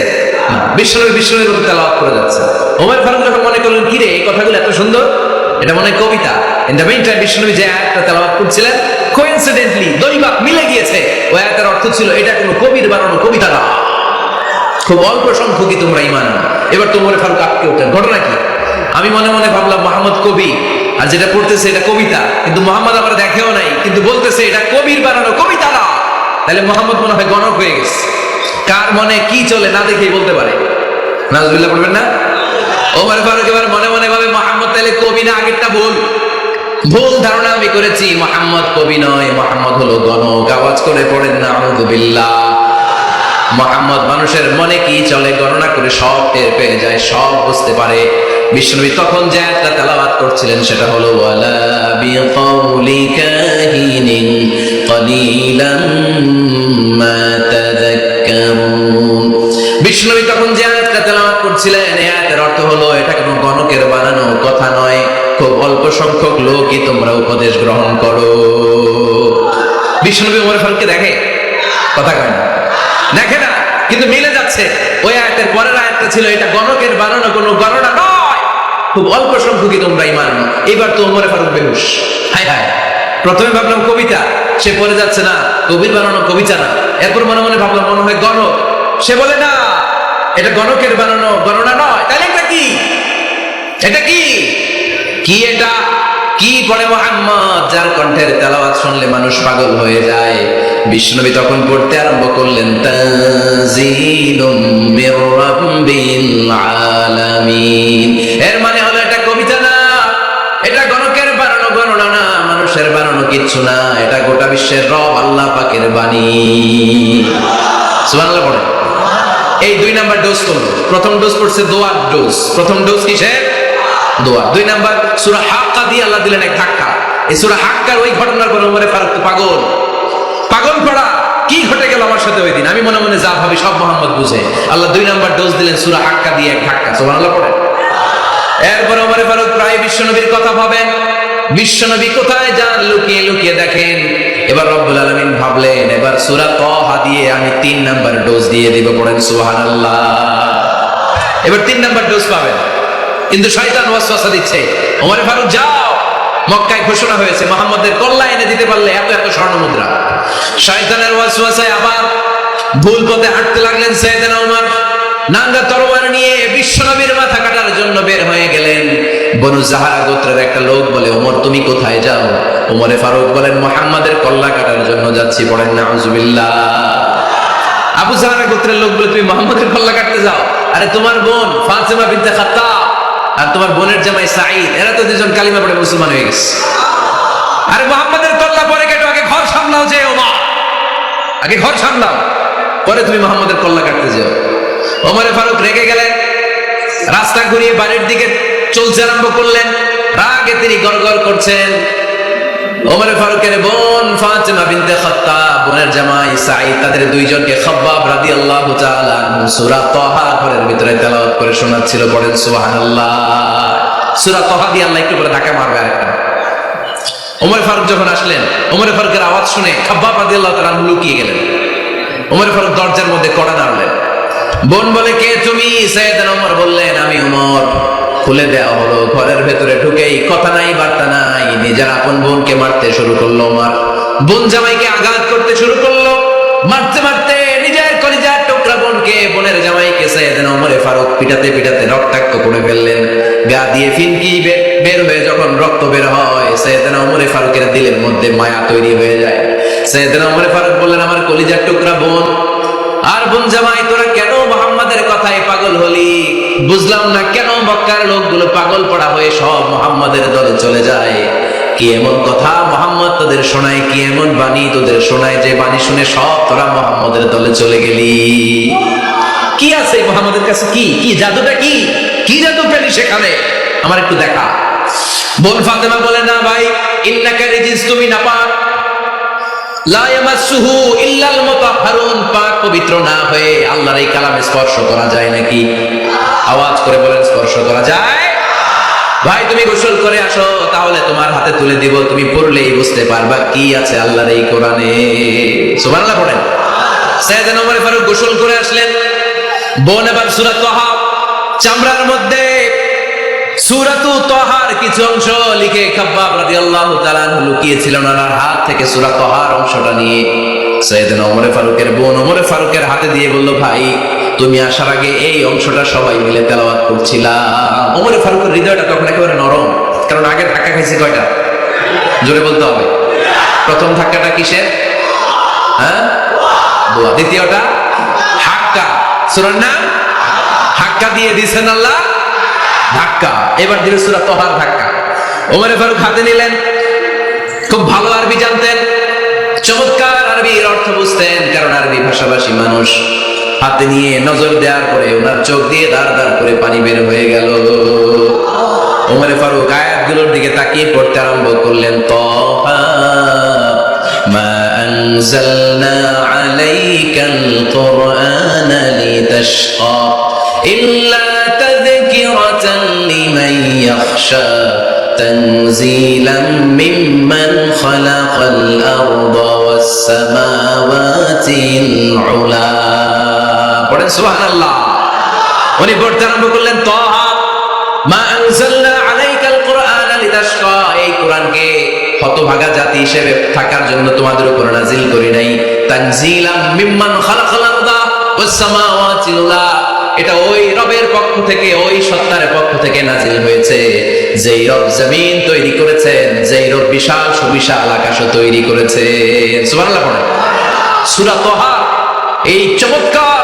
না? বিশ্বনবীর উপর তেলাওয়াত করে যাচ্ছে। ওমর ফারুক যখন মনে করলেন কিরে এই কথাগুলো এত সুন্দর, এটা মনে হয় কবিতা। ইন দ্য মিন টাইম বিশ্বনবী যে আয়াতটা তেলাওয়াত করছিলেন, কোইন্সিডেন্টলি দৈবাত মিলে গিয়েছে। ওই আয়াতের অর্থ ছিল এটা কোনো কবির বানানো কবিতা না, খুব অল্প সংখ্যকই তোমরা ঈমান আনো। এবার তো ওমর ফারুক আটকে ওঠেন। ঘটনা কি? আমি মনে মনে ভাবলাম মোহাম্মদ কবি, আর যেটা পড়তেছে এটা কবিতা, কিন্তু মোহাম্মদ আবার দেখেও নাই, কিন্তু বলতেছে এটা কবির বানানো কবিতা না। তাহলে মোহাম্মদ মনে হয় গণক হয়ে গেছে। কার মনে কি চলে না দেখেই বলতে পারে। নাউজুবিল্লাহ পড়বেন না? ওমর ফারুক এবার মনে মনে ভাবে মোহাম্মদ তাহলে কবি না, আগেরটা ভুল ধারণা আমি করেছি। মোহাম্মদ কবি নয়, মোহাম্মদ হলো গণক। আওয়াজ করে পড়েন না আউযুবিল্লাহ। মোহাম্মদ মানুষের মনে কি চলে গণনা করে সব টের পেয়ে যায়, সব বুঝতে পারে। বিশ্বনবী তখন যে আয়াতটা তেলাওয়াত করছিলেন সেটা হলো ওয়ালা বিকাউলি কাহিনিন কলিলাম মা তাযাক্কারুন। تذكرون বিষ্ণুবী তখন যে আয়াতটা তেলাওয়াত করছিলেন, এই আয়াতের অর্থ হলো এটা কোনো গণকের বানানো কথা নয়, খুব অল্প সংখ্যক লোকই তোমরা উপদেশ গ্রহণ করো। বিষ্ণুবী ওমর ফারুককে দেখে, কথা কয় না, দেখে না, কিন্তু মিলে যাচ্ছে। ওই আয়াতের পরের আয়াতটা ছিল এটা গণকের বানানো কোনো গণনা নয়, খুব অল্প সংখ্যকই তোমরা ঈমান আনো। এবার তো ওমর ফারুক বেহুশ, হায় হায়। প্রথমে ভাবলাম কবিতা, সে পড়ে যাচ্ছে না, কবির বানানো কবিতা না। এরপর মনে মনে ভাবলাম মনে হয় গণক, সে বলে না এটা গণকের বানানো গণনা নয়। তাহলে এটা কি? এটা কি কি এটা কি পড়ে মুহাম্মদ, যার কণ্ঠের তেলাওয়াত শুনলে মানুষ পাগল হয়ে যায়। বিষ্ণুবী তখন পড়তে আরম্ভ করলেন, তানজিলুম মির রাব্বিল আলামিন। এর মানে হলো এটা কবিতা না, এটা গণকের বানানো গণনা না, মানুষের বানানো কিচ্ছু না, এটা গোটা বিশ্বের রব আল্লাহ পাকের বাণী। সুবহানাল্লাহ পড়ে। এই 2 নাম্বার ডোজ করলো। প্রথম ডোজ পড়ছে দোয়ার ডোজ। প্রথম ডোজ কিসের? দোয়া। 2 নাম্বার সূরা হাক্কা দিয়ে আল্লাহ দিলেন এক ধাক্কা। এই সূরা হাক্কার ওই ঘটনার পর ওমর ফারুক তো পাগল, পাগল পড়া কি ঘটে গেল আমার সাথে ওই দিন, আমি মনে মনে যা ভাবি সব মোহাম্মদ বুঝে। আল্লাহ 2 নাম্বার ডোজ দিলেন সূরা হাক্কা দিয়ে এক ধাক্কা। সুবহানাল্লাহ পড়ে। এরপর ওমর ফারুক প্রায় বিশ্বনবীর কথা ভাবেন, বিশ্বনবী কোথায় যান লুকিয়ে লুকিয়ে দেখেন। এবার রব্বুল আলামিন ভাবলেন এবার সূরা তাহা দিয়ে আমি 3 নাম্বার ডোজ দিয়ে দিব। পড়েন সুবহানাল্লাহ। এবার 3 নাম্বার ডোজ পাবেন, কিন্তু শয়তান ওয়াসওয়াসা দিচ্ছে, ওমর ফারুক যাও, মক্কায় ঘোষণা হয়েছে মুহাম্মদের কল্লা এনে দিতে পারলে এত এত স্বর্ণ মুদ্রা। শয়তানের ওয়াসওয়াসায় আবার ভুল পথে হাঁটতে লাগলেন সাইয়েদনা ওমর। নাঙ্গা তরবারি নিয়ে বিশ্বনবীর মাথা কাটার জন্য বের হয়ে গেলেন। বনু জাহারা গোত্রের একটা লোক বলে, ওমর তুমি কোথায় যাও? ওমরে ফারুক বলেন, মুহাম্মাদের কল্লা কাটার জন্য যাচ্ছি। পড়েন নাউজুবিল্লাহ। আবু জাহারা গোত্রের লোক বলে, তুমি মুহাম্মাদের কল্লা কাটতে যাও? আরে তোমার বোন ফাতিমা বিনতে খাত্তাব আর তোমার বোনের জামাই সাঈদ, এরা তো দুজন কালিমা পড়ে মুসলমান হয়ে গেছে। আরে মুহাম্মাদের কল্লা পরে কেটো, আগে ঘর সামলাও। যে ওমর, আগে ঘর সামলাও, পরে তুমি মুহাম্মাদের কল্লা কাটতে যাও। ওমরে ফারুক রেগে গেলেন, রাস্তা ঘুরিয়ে বাড়ির দিকে চলতে আরম্ভ করলেন। রাগে তিনি গড়গড় করছেন। ওমরে ফারুকের বোন ফাতিমা বিনতে খাত্তাব, বোনের জামাই সাঈদ, তাদের দুইজনকে খাব্বাব রাদিয়াল্লাহু তাআলা আনহু সূরা তাহা ঘরের ভিতরে তেলাওয়াত করে শোনাচ্ছিল। পড়েন সুবহানাল্লাহ। সূরা তাহা দিয়ে আল্লাহ একটু করে ধাক্কা মারবে আরেকটা। ওমর ফারুক যখন আসলেন, ওমর ফারুকের আওয়াজ শুনে খাব্বাব রাদিয়াল্লাহু তাআলা আনহু লুকিয়ে গেলেন। ওমর ফারুক দরজার মধ্যে কড়া নাড়লেন। বোন বলে, কে তুমি? সাইয়েদনা ওমর বললেন, আমি ওমর। খুলে দেওয়া হলো। ঘরের ভেতরে ঢুকেই কথা নাই বার্তা নাই, নিজের আপন বোনকে মারতে শুরু করলো ওমর। বোন জামাইকে আঘাত করতে শুরু করলো। মারতে মারতে নিজের কলিজার টুকরা বোনকে, বোনের জামাইকে সাইয়েদনা ওমর ফারুক পিটাতে পিটাতে রক্তাক্ত করে ফেললেন। গা দিয়ে ফিনকি বের হয়ে যখন রক্ত বের হয়, সাইয়েদনা ওমর ফারুকের দিলের মধ্যে মায়া তৈরি হয়ে যায়। সাইয়েদনা ওমর ফারুক বললেন, আমার কলিজার টুকরা বোন আর বোন জামাই, তোরা কেন মুহাম্মাদের কথায় পাগল হলি? বুঝলাম না কেন মক্কার লোকগুলো পাগল পড়া হয়ে সব মুহাম্মাদের দলে চলে যায়। কি এমন কথা মুহাম্মদ তোদের শোনায়, কি এমন বাণী তোদের শোনায় যে বাণী শুনে সব তোরা মুহাম্মাদের দলে চলে গেলি? কি আছে মুহাম্মাদের কাছে? কি কি জাদুটা? কি কি জাদু পেলি সেখানে? আমার একটু দেখা। বোন ফাতেমা বলে, না ভাই, ইন্নাকা রিজিস, তুমি নাপাক, লা ইয়ামাসসুহু ইল্লাল মুতাহহারুন, পাক পবিত্র না হয়ে আল্লাহর এই কালামে স্পর্শ করা যায় নাকি? আওয়াজ করে বলেন, স্পর্শ করা যায়? ভাই তুমি গোসল করে আসো, তাহলে তোমার হাতে তুলে দিব, তুমি পড়লেই বুঝতে পারবা কি আছে আল্লাহর এই কোরআনে। সুবহানাল্লাহ পড়েন। সাইয়েদনা ওমর ফারুক গোসল করে আসলেন। বোন এবার সূরা তাহা চামড়ার মধ্যে সূরাতু তাহার কিছু অংশ লিখে খাব্বাব রাদিয়াল্লাহু তাআলা আনহু লুকিয়েছিলেন ওনার হাত থেকে। সূরা তাহার অংশটা নিয়ে সাইয়েদনা ওমর ফারুকের বোন ওমর ফারুকের হাতে দিয়ে বলল, ভাই তুমি আসার আগে এই অংশটা সবাই মিলে তেলাওয়াত করছিলাম। ওমর ফারুকের হৃদয়টা তখন একেবারে নরম, কারণ আগে ধাক্কা খাইছে কয়টা? জোরে বলতে হবে। প্রথম ধাক্কাটা কিসের? হ্যাঁ, দোয়া। দ্বিতীয়টা হাক্কা, সূরার নাম হাক্কা দিয়ে দিয়েছেন আল্লাহ, ধাক্কা। এবার দিল সূরা তাহার ধাক্কা। ওমর ফারুক হাতে নিলেন। খুব ভালো আরবি জানতেন, চমৎকার আরবির অর্থ বুঝতেন, কারণ আরবি ভাষাভাষী মানুষ। হাতে নিয়ে নজর দেওয়ার পরে ওনার চোখ দিয়ে দাঁড় দাঁড় করে পানি বের হয়ে গেল। ওমর ফারুক আয়াতগুলোর দিকে তাকিয়ে পড়তে আরম্ভ করলেন। তাহা মা أنزلنا عليك القرآن لتشقى إلا تذكرة لمن يخشى تنزيلا ممن خلق الأرض والسماوات العلى পড়েন সুবহানাল্লাহ। উনি পড়তে আরম্ভ করলেন তাহা মা আনজালনা আলাইকাল কুরআনা লিতাশকা, এই কোরআনকে হতভাগা জাতি হিসেবে থাকার জন্য তোমাদের উপর নাজিল করি নাই। তানজিলাম মিম্মান খালাকাল আরদা ওয়াস সামাওয়াতিল উলা, এটা ওই রবের পক্ষ থেকে, ওই সত্তার পক্ষ থেকে নাজিল হয়েছে যেই রব জমিন তৈরি করেছেন, যেই রব বিশাল সুবিশাল আকাশ তৈরি করেছেন। সুবহানাল্লাহ পড়েন। সূরা তাহা এই চমৎকার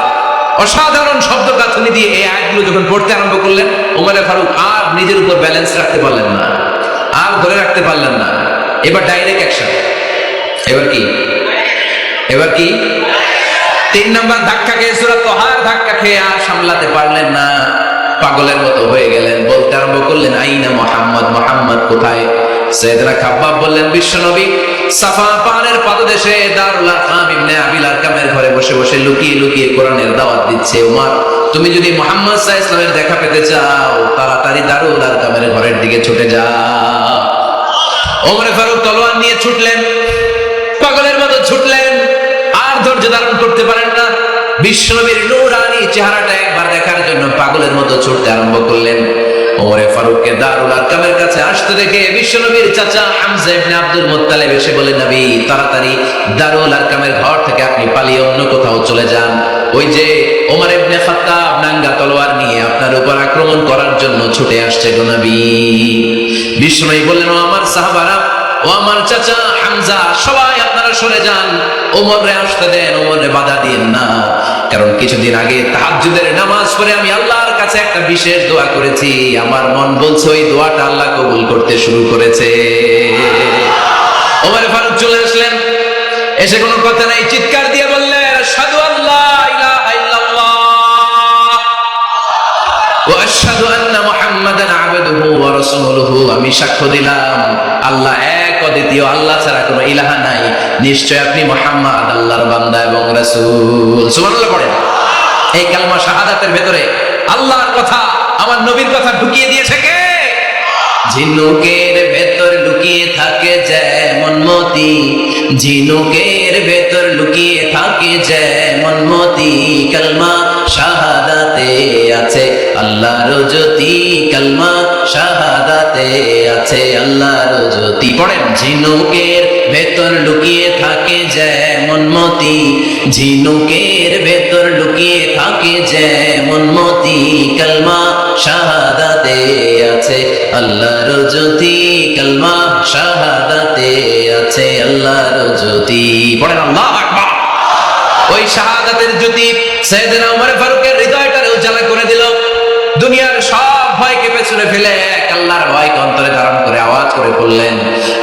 অসাধারণ শব্দ গাঁথনি দিয়ে এই আয়াতগুলো যখন পড়তে আরম্ভ করলেন, ওমরে ফারুক আর নিজের উপর ব্যালেন্স রাখতে পারলেন না, আর ধরে রাখতে পারলেন না। এবার ডাইরেক্ট অ্যাকশন। এবার কি 3 নাম্বার ধাক্কা খেয়ে, সূরা তাহার ধাক্কা খেয়ে আর সামলাতে পারলেন না, পাগলের মতো হয়ে গেলেন। বলতে আরম্ভ করলেন আইনা মুহাম্মদ, মুহাম্মদ কোথায়? সাইয়েদনা খাব্বাব বললেন বিশ্বনবী সাফা পাহাড়ের পাদদেশে দারুল আরকাম ইবনে আবিল আরকামের ঘরে বসে বসে লুকিয়ে লুকিয়ে কোরআনের দাওয়াত দিচ্ছে। ওমর, তুমি যদি মুহাম্মদ সাল্লাল্লাহু আলাইহি ওয়াসাল্লামের দেখা পেতে চাও তাড়াতাড়ি দারুল আরকামের ঘরের দিকে ছুটে যাও। ওমরে ফারুক তলোয়ার নিয়ে ছুটলেন, পাগলের মতো ছুটলেন, আর ধৈর্য ধারণ করতে পারেন না। বিশ্বনবীর নূরানী চেহারাটা একবার দেখার জন্য পাগলের মতো ছুটতে আরম্ভ করলেন। ওমরে ফারুককে দারুল আরকামের কাছে আসতে দেখে বিশ্বনবীর চাচা হামজা ইবনে আব্দুল মুত্তালিব এসে বলে, নবী তাড়াতাড়ি দারুল আরকামের ঘর থেকে আপনি পালিয়ে অন্য কোথাও চলে যান। ওই যে ওমর ইবনে খাত্তাব নাঙ্গা তলোয়ার নিয়ে আপনার উপর আক্রমণ করার জন্য ছুটে আসছে গো নবী। বিশ্বনবী বললেন, ও আমার সাহাবারা, ও আমার চাচা হামজা, সবাই আপনারা সরে যান, ওমরে আসতে দেন, ওমরে বাধা দিন না। কারণ কিছুদিন আগে তাহাজ্জুদের নামাজ পড়ে আমি আল্লাহর কাছে একটা বিশেষ দোয়া করেছি, আমার মন বলছে ওই দোয়াটা আল্লাহ কবুল করতে শুরু করেছে। ওমর ফারুক চলে আসলেন, এসে কোনো কথা নাই, চিৎকার দিয়ে বললেন আশহাদু আল্লা ইলাহা ইল্লাল্লাহ ওয়া আশহাদু আন্না মুহাম্মাদান আবদুহু ওয়া রাসূলুহু, আমি সাক্ষ্য দিলাম আল্লাহ এক, অদ্বিতীয়, আল্লাহ ছাড়া কোনো ইলাহা নাই, নিশ্চয় আপনি মুহাম্মদ আল্লাহর বান্দা এবং রাসূল। সুবহানাল্লাহ পড়েন। এই কালেমা শাহাদাতের ভেতরে আল্লাহর কথা, আমার নবীর কথা ঢুকিয়ে দিয়েছে কে? ঝিনুকের ভেতর লুকিয়ে থাকে যেমন মতি, ঝিনুকের ভেতর লুকিয়ে থাকে যেমন মতি, কালমা শাহাদাতে আছে আল্লাহর জ্যোতি, কালমা শাহাদাতে আছে আল্লাহর জ্যোতি। পড়েন, ঝিনুকের ভেতর লুকিয়ে থাকে যেমন মতি, ঝিনুকের ভেতর লুকিয়ে থাকে যেমন মতি, কালমা শাহাদাতে আছে আল্লাহর জ্যোতি, কালমা শাহাদাতে আছে আল্লাহর জ্যোতি। পড়েন আল্লাহু আকবার। ওই শাহাদাতের জ্যোতি সাইয়েদনা ওমর ফারুকের হৃদয়টারে উজালা করে দিল। দুনিয়ার সব ভয়কে পেছনে ফেলে এক আল্লাহর ভয়কে অন্তরে ধারণ করে আওয়াজ করে বললেন,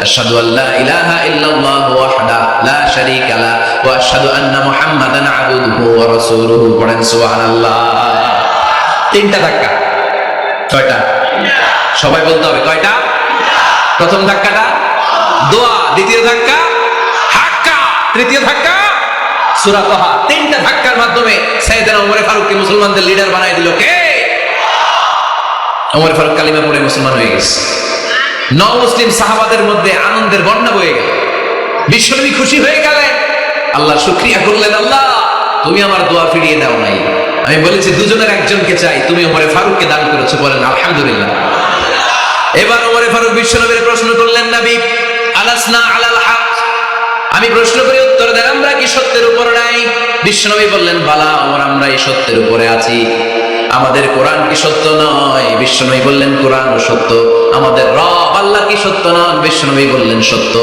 আশহাদু আল্লা ইলাহা ইল্লাল্লাহু ওয়াহদাহু লা শারীকা লাহু ওয়া আশহাদু আন্না মুহাম্মাদান আবদুহু ওয়া রাসূলুহু। পড়েন সুবহানাল্লাহ। 3টা ধাক্কা। কয়টা? সবাই বলতে হবে কয়টা? প্রথম ধাক্কাটা দোয়া, দ্বিতীয় ধাক্কা হাক্কা, তৃতীয় ধাক্কা সূরা তাহা। 3টা ধাক্কার মাধ্যমে সাইয়েদনা ওমর ফারুককে মুসলমানদের লিডার বানায় দিল কে? ওমর ফারুক কালিমা পড়ে মুসলমান হয়ে গেছে। নও-মুসলিম সাহাবাদের মধ্যে আনন্দের বন্যা বয়ে গেল। বিশ্বনবী খুশি হয়ে গেলেন, আল্লাহ শুকরিয়া করলেন, আল্লাহ তুমি আমার দোয়া ফিরিয়ে দাও নাই, আমি বলেছি দুজনের একজনকে চাই, তুমি ওমর ফারুককে দান করেছো। বলেন আলহামদুলিল্লাহ। এবার ওমর ফারুক বিশ্বনবীর প্রশ্ন করলেন, নবী আলাসনা আলাল হক, আমি প্রশ্ন করি উত্তর দেন, আমরা কি সত্যের উপর নাই? বিশ্বনবী বললেন, বালা ওমর, আমরা এই সত্যের উপরে আছি। আমাদের কোরআন কি সত্য নয়? বিশ্বনবী বললেন, কোরআনও সত্য। আমাদের রব আল্লাহ কি সত্য নন? বিশ্বনবী বললেন, সত্য।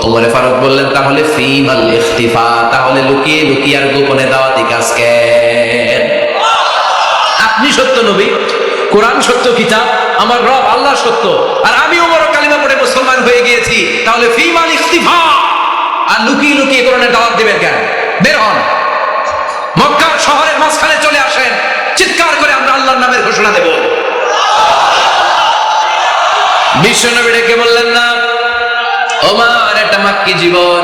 ওমর ফারুক বললেন, তাহলে ফিমাল ইখতিফা, তাহলে লুকিয়ে লুকিয়ে আর গোপনে দাওয়াতি কাজ কেন? আপনি সত্য নবী, কোরআন সত্য কিতাব, আমার রব আল্লাহ সত্য, আর আমি ওমর কালিমা পড়ে মুসলমান হয়ে গিয়েছি, তাহলে ফিমাল ইখতিফা, আর লুকিয়ে লুকিয়ে কোরআনের দাওয়াত দিবেন কেন? বের হন, মক্কার শহরের মাঝখানে চলে আসেন, চিৎকার করে আমরা আল্লাহর নামের ঘোষণা দেব। বিশ্বনবী ডেকে বললেন, না ওমর, এটা মাক্কি জীবন,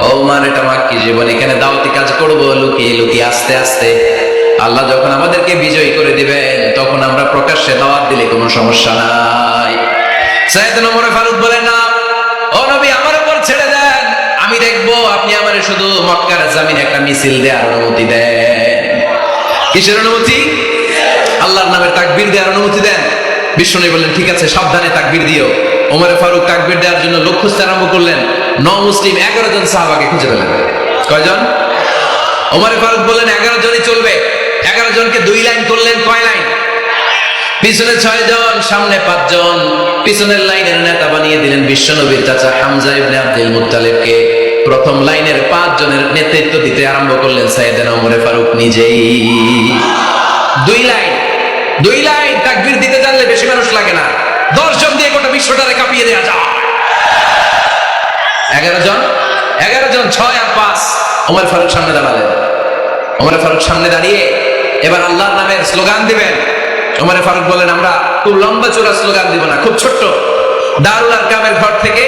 ও ওমর, এটা মাক্কি জীবন, এখানে দাওয়াতি কাজ করবো লুকিয়ে লুকিয়ে আস্তে আস্তে। আল্লাহ যখন আমাদেরকে বিজয়ী করে দিবেন তখন আমরা প্রকাশ্যে দাওয়াত দিলে কোনো সমস্যা নাই। সাইয়েদনা ওমর ফারুক বলেন, না ও নবী, আমার উপর ছেড়ে দেন, আমি দেখবো আপনি আমারে শুধু মক্কার জামিনে একটা মিছিল দেওয়ার অনুমতি দেন। কিসের অনুমতি? আল্লাহর নামের তাকবীর দেওয়ার অনুমতি দেন। বিষ্ণু বললেন, ঠিক আছে, সাবধানে তাকবীর দিও। ওমর ফারুক তাকবীর দেওয়ার জন্য লোক খুঁজতে আরম্ভ করলেন। মুসলিম 11 জন সাহাবাকে খুঁজে পেলেন। কয়জন? ওমর ফারুক বললেন 11 জনই চলবে। 11 জনকে 2 লাইন করলেন। কয় লাইন? পিছনে 6 জন, সামনে 5 জন। পিছনের লাইনের নেতা বানিয়ে দিলেন বিশ্বনবীর চাচা হামজা ইবনে আব্দুল মুত্তালিবকে। প্রথম লাইনের 5 জনের নেতৃত্ব দিতে আরম্ভ করলেন সাইয়েদনা ওমর ফারুক নিজেই। 2 লাইন তাকবীর দিতে জানলে বেশি মানুষ লাগে না, 10 জন দিয়ে গোটা বিশ্বটারে কাঁপিয়ে দেওয়া যায়। 11 জন, 6 আর 5। ওমর ফারুক সামনে দাঁড়ালেন। ওমর ফারুক সামনে দাঁড়িয়ে এবার আল্লাহর নামের স্লোগান দিবেন। ওমর ফারুক বলেন, আমরা খুব লম্বা চূড়া স্লোগান দিব না, খুব ছোট্ট, দারুল আরকামের ঘর থেকে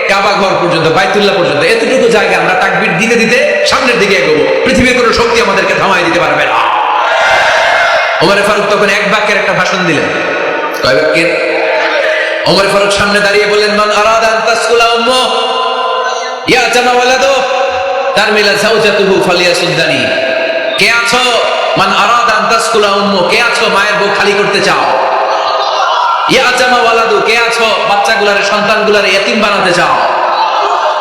কাবা ঘর পর্যন্ত, বাইতুল্লাহ পর্যন্ত, এতটুকু জায়গা আমরা তাকবীর দিতে দিতে সামনের দিকে এগোবো, পৃথিবীর কোনো শক্তি আমাদেরকে থামাই দিতে পারবে না। ওমর ফারুক তখন এক বাক্যের একটা ভাষণ দিলেন। কয় বাক্যের? ওমর ফারুক সামনে দাঁড়িয়ে বললেন, মান আরাদা আন তাসকুলা উম্মু ইয়া জামা ওয়ালাদু তারমিলা যাওজাতুহু ফালিয়াসুদ্দানি। কে আছো? মান আরাদা আন তাসকুলা উম্মু, কে আছো মায়ের বুক খালি করতে চাও? ইয়া জামা ওয়ালাদু, কে আছো বাচ্চাগুলারে, সন্তানগুলারে ইতিম বানাতে চাও?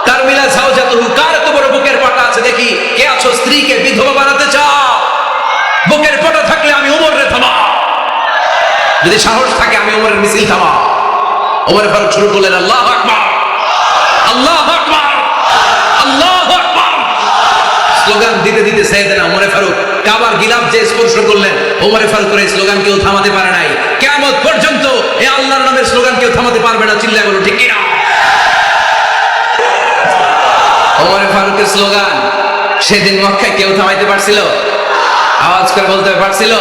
তারমিলা যাওজাতুহু, কার এত বড় বুকের পাটা আছে দেখি, কে আছো স্ত্রীকে বিধবা বানাতে চাও? বুকের পাটা থাকলে আমি ওমরের থামা, যদি সাহস থাকে আমি ওমরের মিছিল থামা। ওমর ফারুক শুরু করলেন, আল্লাহু আকবার, আল্লাহু আকবার, আল্লাহু আকবার। স্লোগান দিতে দিতে সাইয়েদনা ওমর ফারুক কাবার গিলাফ যে স্পর্শ করলেন, ওমর ফারুকের এই স্লোগান কেউ থামাতে পারে নাই। কিয়ামত পর্যন্ত এই আল্লাহর নামের স্লোগান কেউ থামাতে পারবে না। চিল্লায় বলো ঠিক কিনা? ওমর ফারুকের স্লোগান সেদিন মক্কায় কেউ থামাইতে পারছিল? আওয়াজ করে বলতে পারছিল?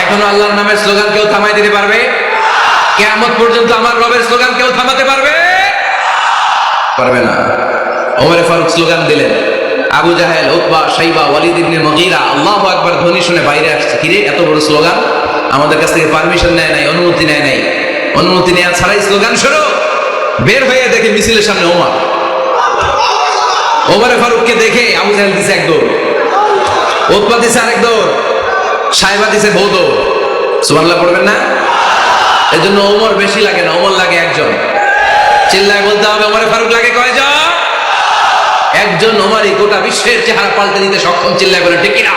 এখনো আল্লাহর নামের স্লোগান কেউ থামাই দিতে পারবে? কিয়ামত পর্যন্ত আমার রবের স্লোগান কেউ থামাতে পারবে? পারবে না। ওমর ফারুক স্লোগান দিলেন। আবু জাহেল, উতবা, শাইবা, ওয়ালিদ ইবনে মুগীরা আল্লাহু আকবার ধ্বনি শুনে বাইরে আসছে। কিরে, এত বড় স্লোগান, আমাদের কাছ থেকে পারমিশন নেয় নাই, অনুমতি নেয় নাই। অনুমতি নেওয়া ছাড়াই স্লোগান শুরু। বের হয়ে দেখে মিছিলের সামনে ওমর। ওমর ফারুককে দেখে আবু জাহেল দিছে এক দৌড়, উতবা দিছে আরেক দৌড়, শাইবা দিছে বহু দৌড়। সুবহানাল্লাহ পড়বেন না? এজন্য ওমর বেশি লাগে না, ওমর লাগে একজন। চিল্লায় বলতে হবে, ওমর ফারুক লাগে কয়জন? একজন। ওমরই গোটা বিশ্বের চেহারা পাল্টে দিতে সক্ষম। চিল্লায় বলে ঠিক কিনা?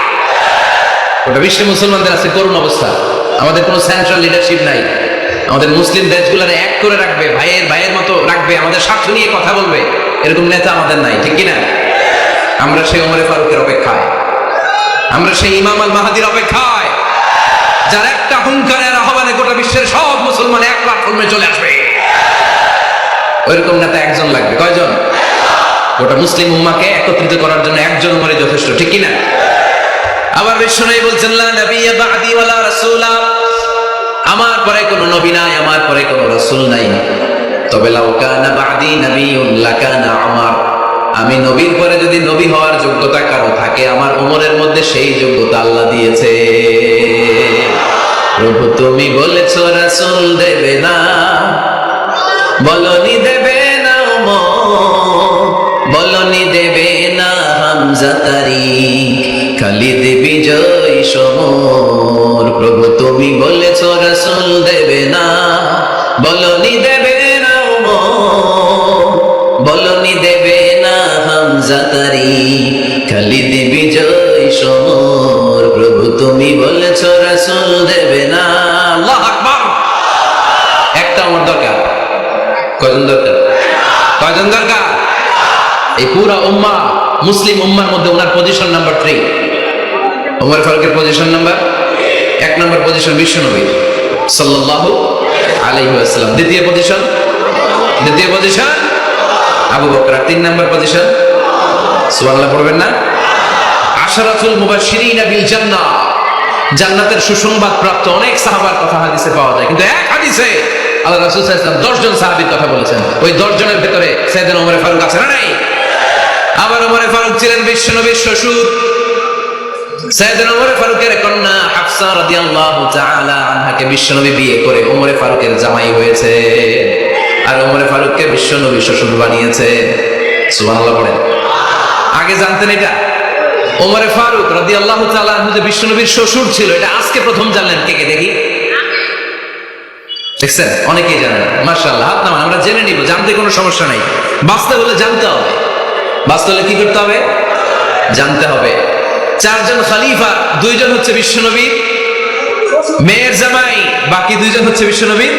গোটা বিশ্বে মুসলমানদের আছে করুণ অবস্থা। আমাদের কোনো সেন্ট্রাল লিডারশিপ নাই। আমাদের মুসলিম দেশগুলোর এক করে রাখবে, ভাইয়ের মতো রাখবে, আমাদের স্বার্থ নিয়ে কথা বলবে, এরকম নেতা আমাদের নাই। ঠিক কিনা? আমরা সেই ওমর ফারুকের অপেক্ষায়, আমরা সেই ইমাম আল মাহাদির অপেক্ষায়, যার একটা হুঙ্কারের আহ্বানে গোটা বিশ্বের সব মুসলমান এক প্ল্যাটফর্মে চলে আসবে। ওইরকম নেতা একজন লাগবে। কয়জন? গোটা মুসলিম উম্মাহকে একত্রিত করার জন্য একজন ওমরই যথেষ্ট। ঠিক কিনা? আবার বিশ্বনবী বলছেন, লা নাবিয়্যা বা'দি ওয়ালা রাসূলা, আমার পরে কোনো নবী নাই, আমার পরে কোনো রাসূল নাই। তবে লাউ কানা বা'দি নাবিয়্যুন লাকানা উমর, আমি নবীর পরে যদি নবী হওয়ার যোগ্যতা কারো থাকে, আমার ওমরের মধ্যে সেই যোগ্যতা আল্লাহ দিয়েছে। প্রভু তুমি বলেছো রাসূল দেবে না, বলনি দেবে না ওমর, বলনি দেবে না হামজা তারিক, খালিদ বিজয় সমর। প্রভু তুমি বলেছো রাসূল দেবে না, বলনি দেবে না ওমর, বলনি দেবে না হামজা তারিক, খালিদ বিজয় সমর। প্রভু তুমি বলেছো রাসূল দেবে না। আল্লাহু আকবার। একটা ওমর দরকার। কয়জন দরকার? কয়জন দরকার? এই পুরা উম্মাহ, মুসলিম উম্মার মধ্যে ওনার পজিশন নাম্বার 3। ওমর ফারুকের পজিশন নাম্বার 1 নম্বর পজিশন বিশ্বনবী সাল্লাল্লাহু আলাইহি ওয়াসাল্লাম। দ্বিতীয় পজিশন আবু বকর। 3 নম্বর পজিশন সুবহানাল্লাহ পড়বেন না? আশরাতুল মুবাশশিরিনা বিল জান্নাহ, জান্নাতের সুসংবাদ প্রাপ্ত অনেক সাহাবার কথা হাদিসে পাওয়া যায়, কিন্তু এক হাদিসে আল্লাহ রাসূল সাল্লাল্লাহু আলাইহি ওয়াসাল্লাম 10 জন সাহাবীর কথা বলেছেন। ওই 10 জনের ভিতরে সাইয়েদনা ওমর ফারুক আছে না নাই? আবার ওমরে ফারুক ছিলেন বিশ্বনবীর শ্বশুর। সাইয়েদনা ওমরে ফারুকের কন্যা হাফসা রাদিয়াল্লাহু তাআলা আনহাকে বিশ্বনবী বিয়ে করে ওমরে ফারুকের জামাই হয়েছে, আর ওমরে ফারুককে বিশ্বনবী শ্বশুর বানিয়েছে। সুবহানাল্লাহ পড়েন। আগে জানতেন এটা? ওমরে ফারুক রাদিয়াল্লাহু তাআলা আনহু যে বিশ্বনবীর শ্বশুর ছিল, এটা আজকে প্রথম জানলেন। কে কে দেখি? দেখছেন? অনেকেই জানেন। মাশাআল্লাহ, হাত নামান, আমরা জেনে নিব, জানতে কোনো সমস্যা নাই। বাঁচতে হলে জানতে হবে। বাঁচতে হলে কি করতে হবে? জানতে হবে। চারজন খলিফা, দুইজন হচ্ছে বিশ্বনবীর মেয়ের জামাই, বাকি দুইজন হচ্ছে বিশ্বনবীর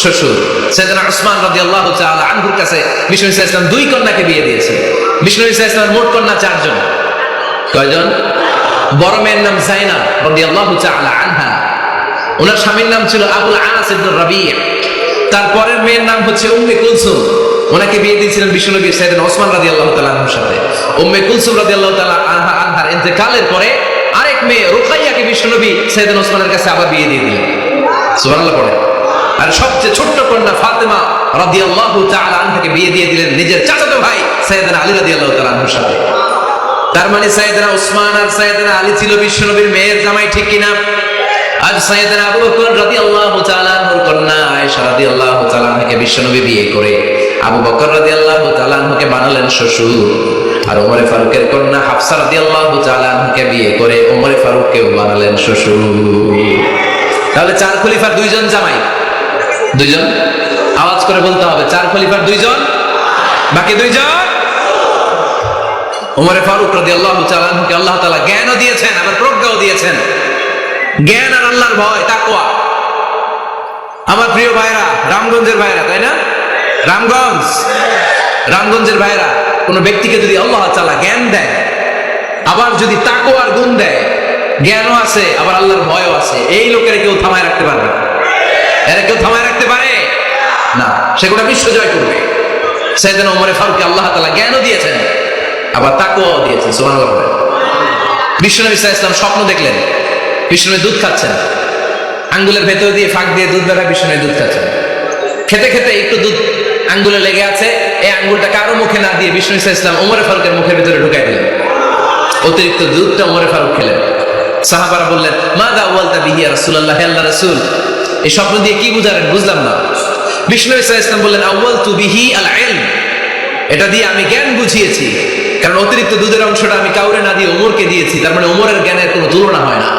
শ্বশুর। সাইয়েদনা উসমান রাদিয়াল্লাহু তাআলা আনহুর কাছে বিশ্বনবী সাল্লাল্লাহু আলাইহি ওয়াসাল্লাম দুই কন্যাকে বিয়ে দিয়েছে। বিশ্বনবী সাল্লাল্লাহু আলাইহি ওয়াসাল্লামের মোট কন্যা চারজন। কয়জন? বড় মেয়ের নাম যায়নাব রাদিয়াল্লাহু তাআলা আনহা, ওনার স্বামীর নাম ছিল আবুল আস ইবনে রাবি'। তারপরের মেয়ের নাম হচ্ছে উম্মে কুলসুম, ওনাকে বিয়ে দিয়েছিলেন বিশ্বনবী সাইয়েদনা ওসমান রাদিয়াল্লাহু তাআলা আনহুর সাথে। উম্মে কুলসুম রাদিয়াল্লাহু তাআলা আনহার ইন্তেকালের পরে আরেক মেয়ে রুকাইয়াকে বিশ্বনবী সাইয়েদনা ওসমানের কাছে আবার বিয়ে দিয়ে দিলেন। সুবহানাল্লাহ পড়ে। আর সবচেয়ে ছোট্ট কন্যা ফাতেমা রাদিয়াল্লাহু তাআলা আনহাকে বিয়ে দিয়ে দিলেন নিজের চাচাতো ভাই সাইয়েদনা আলী রাদিয়াল্লাহু তাআলা আনহুর সাথে। তার মানে সাইয়েদনা ওসমান আর সাইয়েদনা আলী ছিল বিশ্বনবীর মেয়ের জামাই, ঠিক কিনা? আজ সাইয়েদনা আবু বকর রাদিয়াল্লাহু তাআলা আনহুর কন্যা আয়েশা রাদিয়াল্লাহু তাআলা আনহাকে বিশ্বনবী বিয়ে করে আবু বকর রাদিয়াল্লাহু তাআলা আনহুকে বানালেন শ্বশুর। আর ওমরে ফারুকের কন্যা হাফসা রাদিয়াল্লাহু তাআলা আনহাকে বিয়ে করে ওমরে ফারুককেও বানালেন শ্বশুর। তাহলে চার খলিফার দুইজন জামাই, দুইজন। আওয়াজ করে বলতে হবে, চার খলিফার দুইজন, বাকি দুইজন। ওমরে ফারুক রাদিয়াল্লাহু তাআলা আনহুকে আল্লাহ তাআলা জ্ঞানও দিয়েছেন, আবার প্রজ্ঞাও দিয়েছেন। জ্ঞান আর আল্লাহর ভয়, তাকওয়া। আমার প্রিয় ভাইরা, রামগঞ্জের ভাইরা, তাই না? রামগঞ্জের ভাইরা, কোন ব্যক্তিকে যদি আল্লাহ তাআলা জ্ঞান দেয়, আবার যদি তাকওয়ার গুণ দেয়, জ্ঞানও আছে আবার আল্লাহর ভয়ও আছে, এই লোকের কেউ থামায় রাখতে পারবে না। এরা কেউ থামায় রাখতে পারে না, সে গোটা বিশ্ব জয় করবে। সাইয়েদনা ওমরে ফারুককে আল্লাহ তাআলা জ্ঞানও দিয়েছেন, আবার তাকওয়াও দিয়েছেন। সুবহানাল্লাহ। বিশ্বনবী সাল্লাল্লাহু আলাইহি ওয়াসাল্লাম স্বপ্ন দেখলেন, বিশ্বনবী দুধ খাচ্ছেন, আঙ্গুলের ভেতর দিয়ে ফাঁক দিয়ে দুধ বেড়া, বিশ্বনবী দুধ খাচ্ছেন। খেতে খেতে একটু দুধ আঙ্গুলে লেগে আছে, এই আঙ্গুলটা কারো মুখে না দিয়ে বিশ্বনবী সাল্লাল্লাহু আলাইহি ওয়াসাল্লাম ওমরে ফারুকের মুখের ভিতরে ঢুকাই দিলেন। অতিরিক্ত দুধটা ওমরে ফারুক খেলেন। সাহাবারা বললেন, মাযা আওয়ালতা বিহি ইয়া রাসূলুল্লাহ, হে আল্লাহর রাসূল, এই স্বপ্ন দিয়ে কি বুঝালেন? বুঝলাম না। বিশ্বনবী সাল্লাল্লাহু আলাইহি ওয়াসাল্লাম বললেন, আওয়ালতু বিহি আল ইলম, এটা দিয়ে আমি জ্ঞান বুঝিয়েছি, কারণ অতিরিক্ত দুধের অংশটা আমি কাউরে না দিয়ে ওমরকে দিয়েছি, তার মানে ওমরের জ্ঞানের কোনো তুলনা হয় না।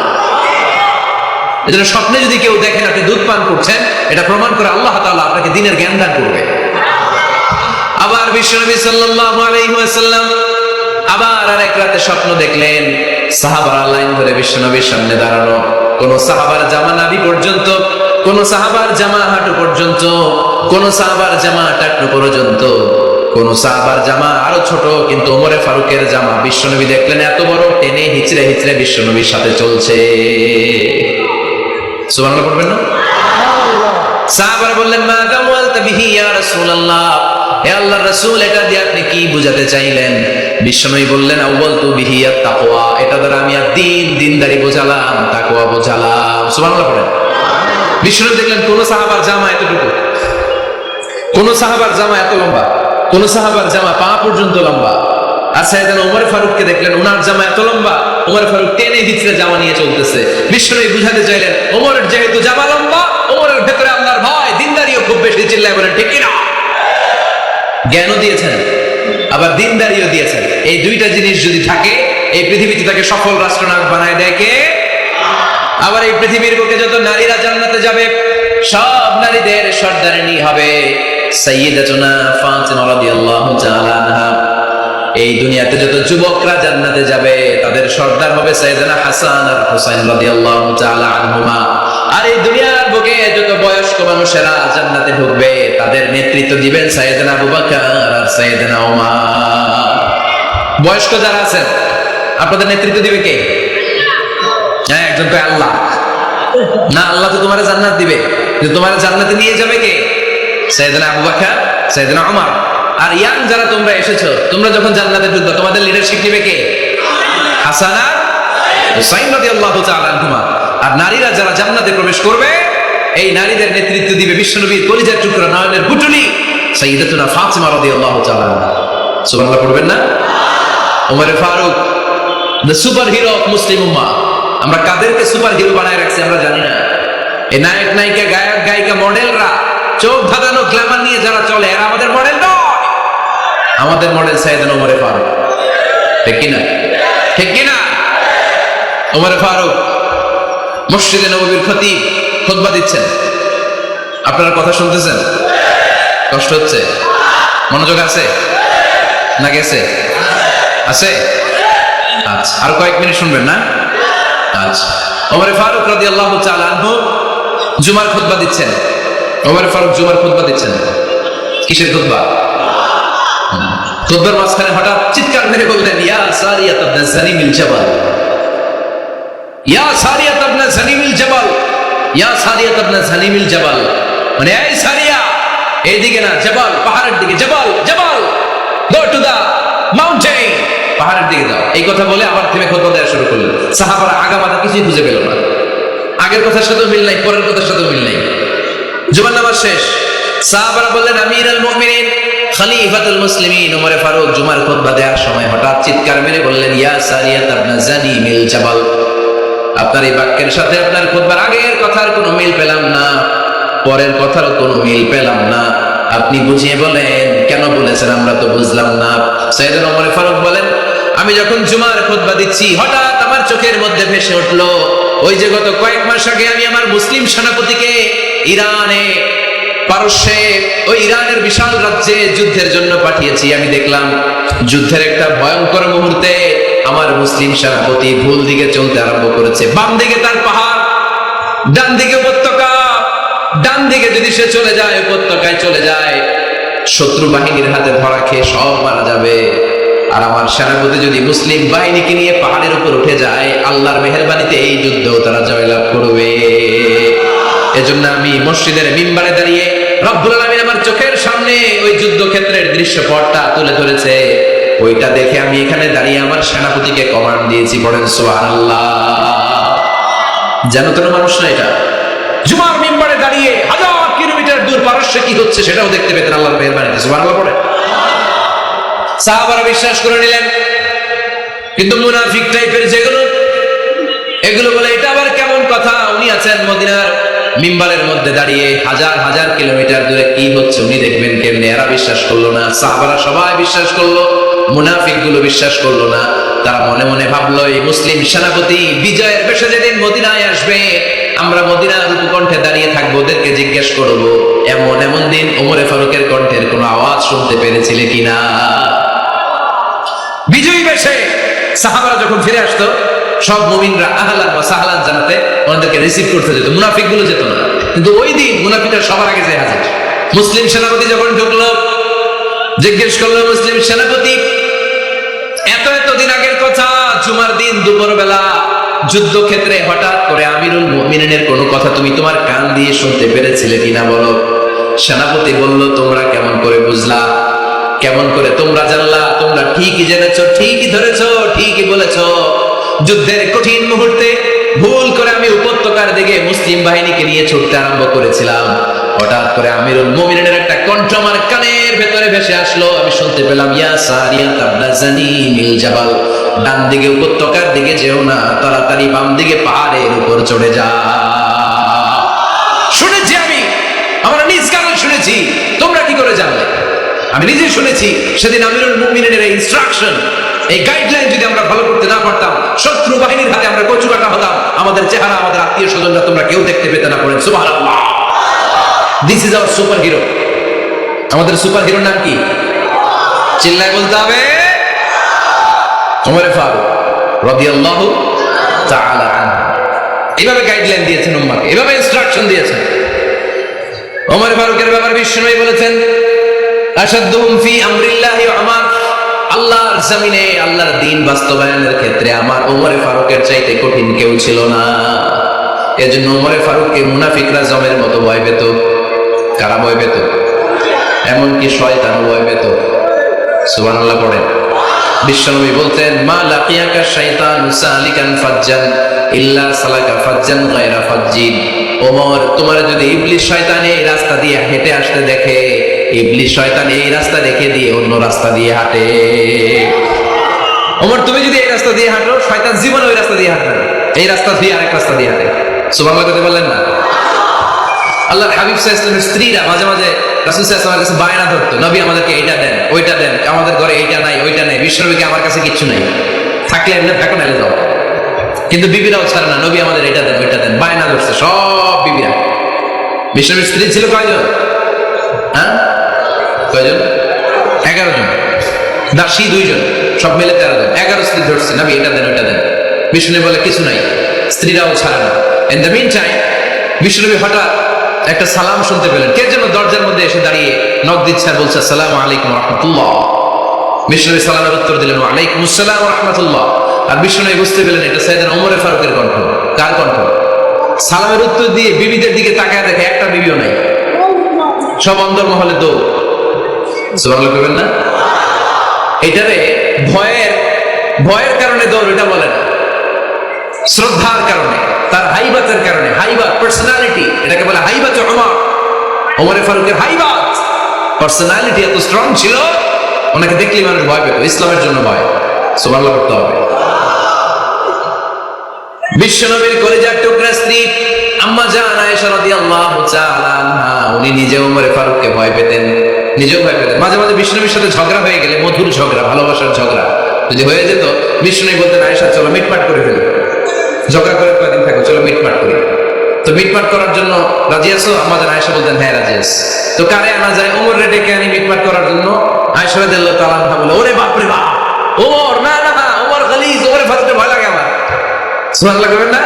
এজন্য স্বপ্নে যদি কেউ দেখেন আপনি দুধ পান করছেন, এটা প্রমাণ করে আল্লাহ তাআলা আপনাকে দ্বীনের জ্ঞান দান করবে। আবার বিশ্বনবী সাল্লাল্লাহু আলাইহি ওয়াসাল্লাম আবার আরেক রাতে স্বপ্ন দেখলেন, সাহাবারা লাইন ধরে বিশ্বনবীর সামনে দাঁড়ানো, কোন সাহাবার জামা নাভি পর্যন্ত, কোন সাহাবার জামা হাঁটু পর্যন্ত, কোন সাহাবার জামা টাকনু পর্যন্ত, কোন সাহাবার জামা আরো ছোট, কিন্তু ওমরে ফারুকের জামা বিশ্বনবী দেখলেন এত বড়, টেনে হিচড়ে হিচড়ে বিশ্বনবীর সাথে চলছে। সুবহানাল্লাহ পড়বেন না? সাহাবারা বললেন, মা গাওয়ালতা বিহি ইয়া রাসূলুল্লাহ, হে আল্লাহর রাসূল, এটা দিয়ে আপনি কি বুঝাতে চাইলেন? বিশ্বনবী বললেন, আউয়ালতু বিহি আত তাকওয়া, এটা দ্বারা আমি দিনদারি বোঝালাম, তাকওয়া বোঝালাম। সুবহানাল্লাহ পড়েন। বিশ্বনবী দেখলেন কোন সাহাবার জামা এতটুকু, কোন সাহাবার জামা এত লম্বা, কোন সাহাবার জামা পা পর্যন্ত লম্বা। আর সাইয়েদনা ওমর ফারুককে দেখলেন ওনার জামা এত লম্বা, ওমর ফারুক টেনে হিচড়ে জামা নিয়ে চলতেছে। বিশ্বনবী বুঝাতে চাইলেন, ওমরের যেহেতু জামা লম্বা, ওমরের ভেতরে আল্লাহর ভয়, দিনদারিও খুব বেশি। চিল্লায় বলেন ঠিক কিনা? জ্ঞানও দিয়েছেন, আবার দিনদারিও দিয়েছেন। এই দুইটা জিনিস যদি থাকে, এই পৃথিবীতে তাকে সফল রাষ্ট্রনায়ক বানায় দেয় কে? আবার এই পৃথিবীর বুকে যত নারীরা জান্নাতে যাবে, সব নারীদের সর্দারিনী হবে সাইয়্যিদাতুনা ফাতিমা রাদিয়াল্লাহু তাআলা আনহা। এই দুনিয়াতে যত যুবকরা জান্নাতে যাবে, তাদের সর্দার হবে সাইয়েদনা হাসান আর হুসাইন রাদিয়াল্লাহু তাআলা আনহুমা। আর এই দুনিয়ার বুকে যত বয়স্ক মানুষেরা জান্নাতে ঢুকবে, তাদের নেতৃত্ব দিবেন সাইয়েদনা আবু বকর আর সাইয়েদনা ওমর। বয়স্ক যারা আছেন, আপনাদের নেতৃত্ব দিবে কে? হ্যাঁ, একজন কয় আল্লাহ। না, আল্লাহ তো তোমার জান্নাত দিবে, কিন্তু তোমার জান্নাতে নিয়ে যাবে কে? সাইয়েদনা আবু বকর, সাইয়েদনা ওমর। আর ইয়াং যারা তোমরা এসেছো, তোমরা যখন জান্নাতে ঢুকবে, তোমাদের লিডারশিপ দিবে কে? হাসান আর হুসাইন রাদিয়াল্লাহু তাআলা আনহুমা। আর নারীরা যারা জান্নাতে প্রবেশ করবে, এই নারীদের নেতৃত্ব দিবে বিশ্বনবীর কলিজার টুকরা, নয়নের পুটুলি সাইয়্যিদাতুনা ফাতিমা রাদিয়াল্লাহু তাআলা আনহা। সুবহানাল্লাহ পড়বেন না? Omar Farooq, the superhero of Muslim উম্মাহ। আমরা কাদেরকে সুপার হিরো বানায় রাখছি আমরা জানি না। এই নায়ক নায়িকা, গায়ক গায়িকা, মডেলরা, চোখ ধাঁধানো গ্ল্যামার নিয়ে যারা চলে, এরা আমাদের মডেল নয়। আমাদের মডেল সাইয়েদনা ওমরে ফারুক। ঠিক কিনা? ঠিক কিনা? ওমরে ফারুক মসজিদে নববীর খতিব, খুতবা দিচ্ছেন। আপনারা কথা শুনতেছেন? কষ্ট হচ্ছে? মনোযোগ আছে না গেছে? আছে? আচ্ছা, আর কয়েক মিনিট শুনবেন না? আচ্ছা, ওমরে ফারুক রাদিয়াল্লাহু তাআলা আনহু জুমার খুতবা দিচ্ছেন। ওমরে ফারুক জুমার খুতবা দিচ্ছেন। কিসের খুতবা? খুতবার মাঝখানে হঠাৎ চিৎকার মেরে বললেন, ইয়া সারিয়াত ইবনে জানিমিল জাবাল, ইয়া সারিয়াত ইবনে জানিমিল জাবাল, ইয়া সারিয়াত ইবনে জানিমিল জাবাল। মানে এই সারিয়া, এইদিকে না, জাবাল পাহাড়ের দিকে, জাবাল জাবাল, গো টু দা মাউন্টেন, পাহাড়ের দিকে যাও। এই কথা বলে আবার থেমে খুতবা দেওয়া শুরু করলেন। সাহাবারা আগামাথা কিছুই খুঁজে পেল না। আগের কথার সাথে মিল নাই, পরের কথার সাথে মিল নাই। জুমার নামাজ শেষ, সাহাবারা বললেন, আমিরুল মুমিনিন, খলিফাতুল মুসলিমিন ওমরে ফারুক জুমার খুতবা দেওয়ার সময় হঠাৎ চিৎকার মেরে বললেন, ইয়া সারিয়াত ইবনে জানিমিল জাবাল। আপনার এই বাক্যের সাথে আপনার খুতবার আগের কথার কোনো মিল পেলাম না, পরের কথারও কোনো মিল পেলাম না। আপনি বুঝিয়ে বলেন, কেন বলেছেন আমরা তো বুঝলাম না। সাইয়েদনা ওমরে ফারুক বলেন, আমি যখন জুমার খুতবা দিচ্ছি হঠাৎ আমার চোখের মধ্যে ভেসে উঠলো ওই যে গত কয়েক মাস আগে আমি আমার মুসলিম সেনাপতিকে ইরানে, পারস্যে, ওই ইরানের বিশাল রাজ্যে যুদ্ধের জন্য পাঠিয়েছি। আমি দেখলাম যুদ্ধের একটা ভয়ঙ্কর মুহূর্তে আমার মুসলিম সেনাপতি ভুল দিকে চলতে আরম্ভ করেছে। বাম দিকে তার পাহাড়, ডান দিকে উপত্যকা। ডান দিকে যদি সে চলে যায়, উপত্যকায় চলে যায়, শত্রু বাহিনীর হাতে ধরা খেয়ে সব মারা যাবে। আর আমার সেনাপতি যদি মুসলিম বাহিনীকে নিয়ে পাহাড়ের উপর উঠে যায়, আল্লাহর মেহেরবানিতে এই যুদ্ধেও তারা জয়লাভ করবে। এজন্য আমি মসজিদের মিম্বারে দাঁড়িয়ে রব্বুল আলামিন আমার চোখের সামনে ওই যুদ্ধক্ষেত্রের দৃশ্যপটটা তুলে ধরেছে, ওইটা দেখে আমি এখানে দাঁড়িয়ে আমার সেনাপতিকে কমান্ড দিয়েছি। পড়েন সুবহানাল্লাহ। জানো তো মানুষ না, এটা জুমার মিম্বারে দাঁড়িয়ে হাজার কিলোমিটার দূর পারস্যে কি হচ্ছে সেটাও দেখতে পেতেন আল্লাহর মেহেরবানিতে। সুবহানাল্লাহ পড়ে। সাহাবারা বিশ্বাস করে নিলেন, কিন্তু মুনাফিক টাইপের যেগুলো, এগুলো বলে এটা আবার কেমন কথা, উনি আছেন মদিনার মিম্বারের মধ্যে দাঁড়িয়ে, হাজার হাজার কিলোমিটার দূরে কি হচ্ছে উনি দেখবেন কেমনে। এরা বিশ্বাস করলো না, সাহাবারা সবাই বিশ্বাস করলো, মুনাফিক গুলো বিশ্বাস করলো না। তারা মনে মনে ভাবলো, এই মুসলিম সেনাপতি বিজয়ের বেশে যেদিন মদিনায় আসবে, আমরা মদিনার উপকণ্ঠে দাঁড়িয়ে থাকবো, ওদেরকে জিজ্ঞেস করবো এমন এমন দিন ওমরে ফারুকের কণ্ঠের কোনো আওয়াজ শুনতে পেরেছিলে কিনা। বিজয়ী বেশে সাহাবারা যখন ফিরে আসতো, সব মুমিনরা আহলান ওয়া সাহলান জানাতে ওনাদেরকে রিসিভ করতে যেত, মুনাফিক গুলো যেত না। কিন্তু ওই দিন মুনাফিকরা সবার আগে যে হাজির। মুসলিম সেনাপতি যখন ঢুকলো, জিজ্ঞেস করলো, মুসলিম সেনাপতি এত এত দিন আগের কথা, জুমার দিন দুপুর বেলা যুদ্ধক্ষেত্রে হঠাৎ করে আমিরুল মুমিনিনের কোনো কথা তুমি তোমার কান দিয়ে শুনতে পেরেছিলে কিনা বলো। সেনাপতি বলল, তোমরা কেমন করে বুঝলা, কেমন করে তোমরা জানলা? তোমরা ঠিকই জেনেছো, ঠিকই ধরেছো, ঠিকই বলেছো। যুদ্ধের কঠিন মুহূর্তে ভুল করে আমি উপত্যকার দিকে মুসলিম বাহিনীকে নিয়ে ছুটতে আরম্ভ করেছিলাম। হঠাৎ করে আমিরুল মুমিনিনের একটা কণ্ঠ আমার কানের ভেতরে ভেসে আসলো। আমি শুনতে পেলাম, ইয়া সারিয়াত ইবনে জানিমিল জাবাল, ডান দিকে উপত্যকার দিকে যেও না, তাড়াতাড়ি বাম দিকে পাহাড়ের উপর চড়ে যা। শুনেছি আমি, আমরা নিজ কানে শুনেছি, তোমরা কি করে জানলে? আমি নিজে শুনেছি। সেদিন আমিরুল মুমিনিনের এই ইনস্ট্রাকশন, এই গাইডলাইন যদি আমরা ফলো করতে না পারতাম, শত্রু বাহিনীর হাতে আমরা কচুকাটা হতাম। আমাদের চেহারা, আমাদের আত্মীয় স্বজনরা তোমরা কেউ দেখতে পেতে না। পড়েন সুবহানাল্লাহ। This is our super hero. আমাদের সুপার হিরোর নাম কি? চিল্লায় বলতে হবে, ওমর ফারুক রাদিয়াল্লাহু তাআলা আনহু। এইভাবে গাইডলাইন দিয়েছেন উম্মাহকে, এভাবে ইনস্ট্রাকশন দিয়েছেন। ওমর ফারুকের ব্যাপারে বিশ্বনবী বলেছেন, আশাদ্দুহুম ফি আমরিল্লাহি উমার, আল্লাহর জমিনে আল্লাহর দ্বীন বাস্তবায়নের ক্ষেত্রে আমার ওমরে ফারুকের চাইতে কঠিন কেউ ছিল না। এজন্য ওমরে ফারুককে মুনাফিকরা জমের মতো ভয় পেত। কারা ভয় পেত? এমনকি শয়তান ভয় পেত। সুবহানাল্লাহ পড়েন। বিশ্বনবী বলতেন, মা লাকিয়াকা শাইতানু সালিকান ফাজ্জান ইল্লা সালাকা ফাজ্জান গায়রা ফাজ্জিন। ওমর, তোমার যদি ইবলিস শয়তান এই রাস্তা দিয়ে হেঁটে আসতে দেখে, ইবলিস শয়তান এই রাস্তা রেখে দিয়ে অন্য রাস্তা দিয়ে হাঁটে। ওমর তুমি যদি এই রাস্তা দিয়ে হাঁটো, শয়তান জীবনে ওই রাস্তা দিয়ে হাঁটবে না, এই রাস্তা দিয়ে আরেক রাস্তা দিয়ে হাঁটে। সুবহানাল্লাহ কথা বললেন না? আল্লাহর হাবিব সাল্লাল্লাহু আলাইহি ওয়াসাল্লামের স্ত্রীরা মাঝে মাঝে রাসূল সাল্লাল্লাহু আলাইহি ওয়াসাল্লামের কাছে বায়না ধরতো, নবী আমাদেরকে এইটা দেন, ওইটা দেন, আমাদের ঘরে এইটা নাই, ওইটা নাই। বিশ্বনবীকে আমার কাছে কিচ্ছু নাই, থাকলে এমনি থাকো, নাইলে যাও। কিন্তু বিবিরাও ছাড়ে না, নবী আমাদের এটা দেন, ওইটা দেন, বায়না ধরছে সব বিবিরা। বিশ্বনবীর স্ত্রী ছিল কয়জন? হ্যাঁ, কয়জন? 11 জন। দাসী 2 জন, সব মিলে 13 জন। 11 স্ত্রী ধরছে, নবী এটা দেন, ওইটা দেন। বিষ্ণু বলে কিছু নাই, স্ত্রীরাও ছাড়ে না। ইন দ্য মিন টাইম বিষ্ণুনবী হঠাৎ একটা সালাম শুনতে পেলেন। কে যেন দরজার মধ্যে এসে দাঁড়িয়ে নক দিচ্ছে আর বলছে আসসালামু আলাইকুম ওয়া রাহমাতুল্লাহ। বিষ্ণুনবী সালামের উত্তর দিলেন ওয়া আলাইকুম আসসালাম ওয়া রাহমাতুল্লাহ। আর বিষ্ণুনবী বুঝতে পেলেন এটা সাইয়েদনা ওমর ফারুকের কণ্ঠ। কার কণ্ঠ? সালামের উত্তর দিয়ে বিবিদের দিকে তাকায় দেখে একটা বিবিও নাই, সব অন্দরমহলে দৌড়। সুবহানাল্লাহ কইবেন না? এটারে ভয়ের কারণে দৌড় এটা বলে না, শ্রদ্ধার কারণে, তার হাইবাতের কারণে। হাইবাত পার্সোনালিটি, এটাকে বলে হাইবাত ওমর। ওমর ফারুকের হাইবাত, পার্সোনালিটি এত স্ট্রং ছিল, ওনাকে দেখলেই মানুষ ভয় পেত। ইসলামের জন্য ভয়। সুবহানাল্লাহ করতে হবে। বিশ্বনবীর কলিজার টুকরা স্ত্রী আম্মা জান আয়েশা রাদিয়াল্লাহু তাআলা আনহা, উনি নিজে ওমর ফারুককে ভয় পেতেন, নিজেও ভয় পেতেন। মাঝে মাঝে বিশ্বনবীর সাথে ঝগড়া হয়ে গেলে, মধুর ঝগড়া, ভালোবাসার ঝগড়া যদি হয়ে যেত, বিশ্বনবী বলতেন আয়েশা চলো মিটমাট করে ফেলি, ঝগড়া করে কয়েকদিন থাকো, চলো মিটমাট করি। তো মিটমাট করার জন্য রাজি আছো? আম্মা জান আয়েশা বলতেন হ্যাঁ রাজি আছি। তো কারে আনা যায়? ওমরে ডেকে আনি মিটমাট করার জন্য। আয়েশা রাদিয়াল্লাহু তাআলা আনহা বলে ওরে বাপ রে বাপ, ওমর না না না, ওমর গালিজ, ওমরে ফারুককে ভয় লাগে আমার। সুবহানাল্লাহ করবেন না?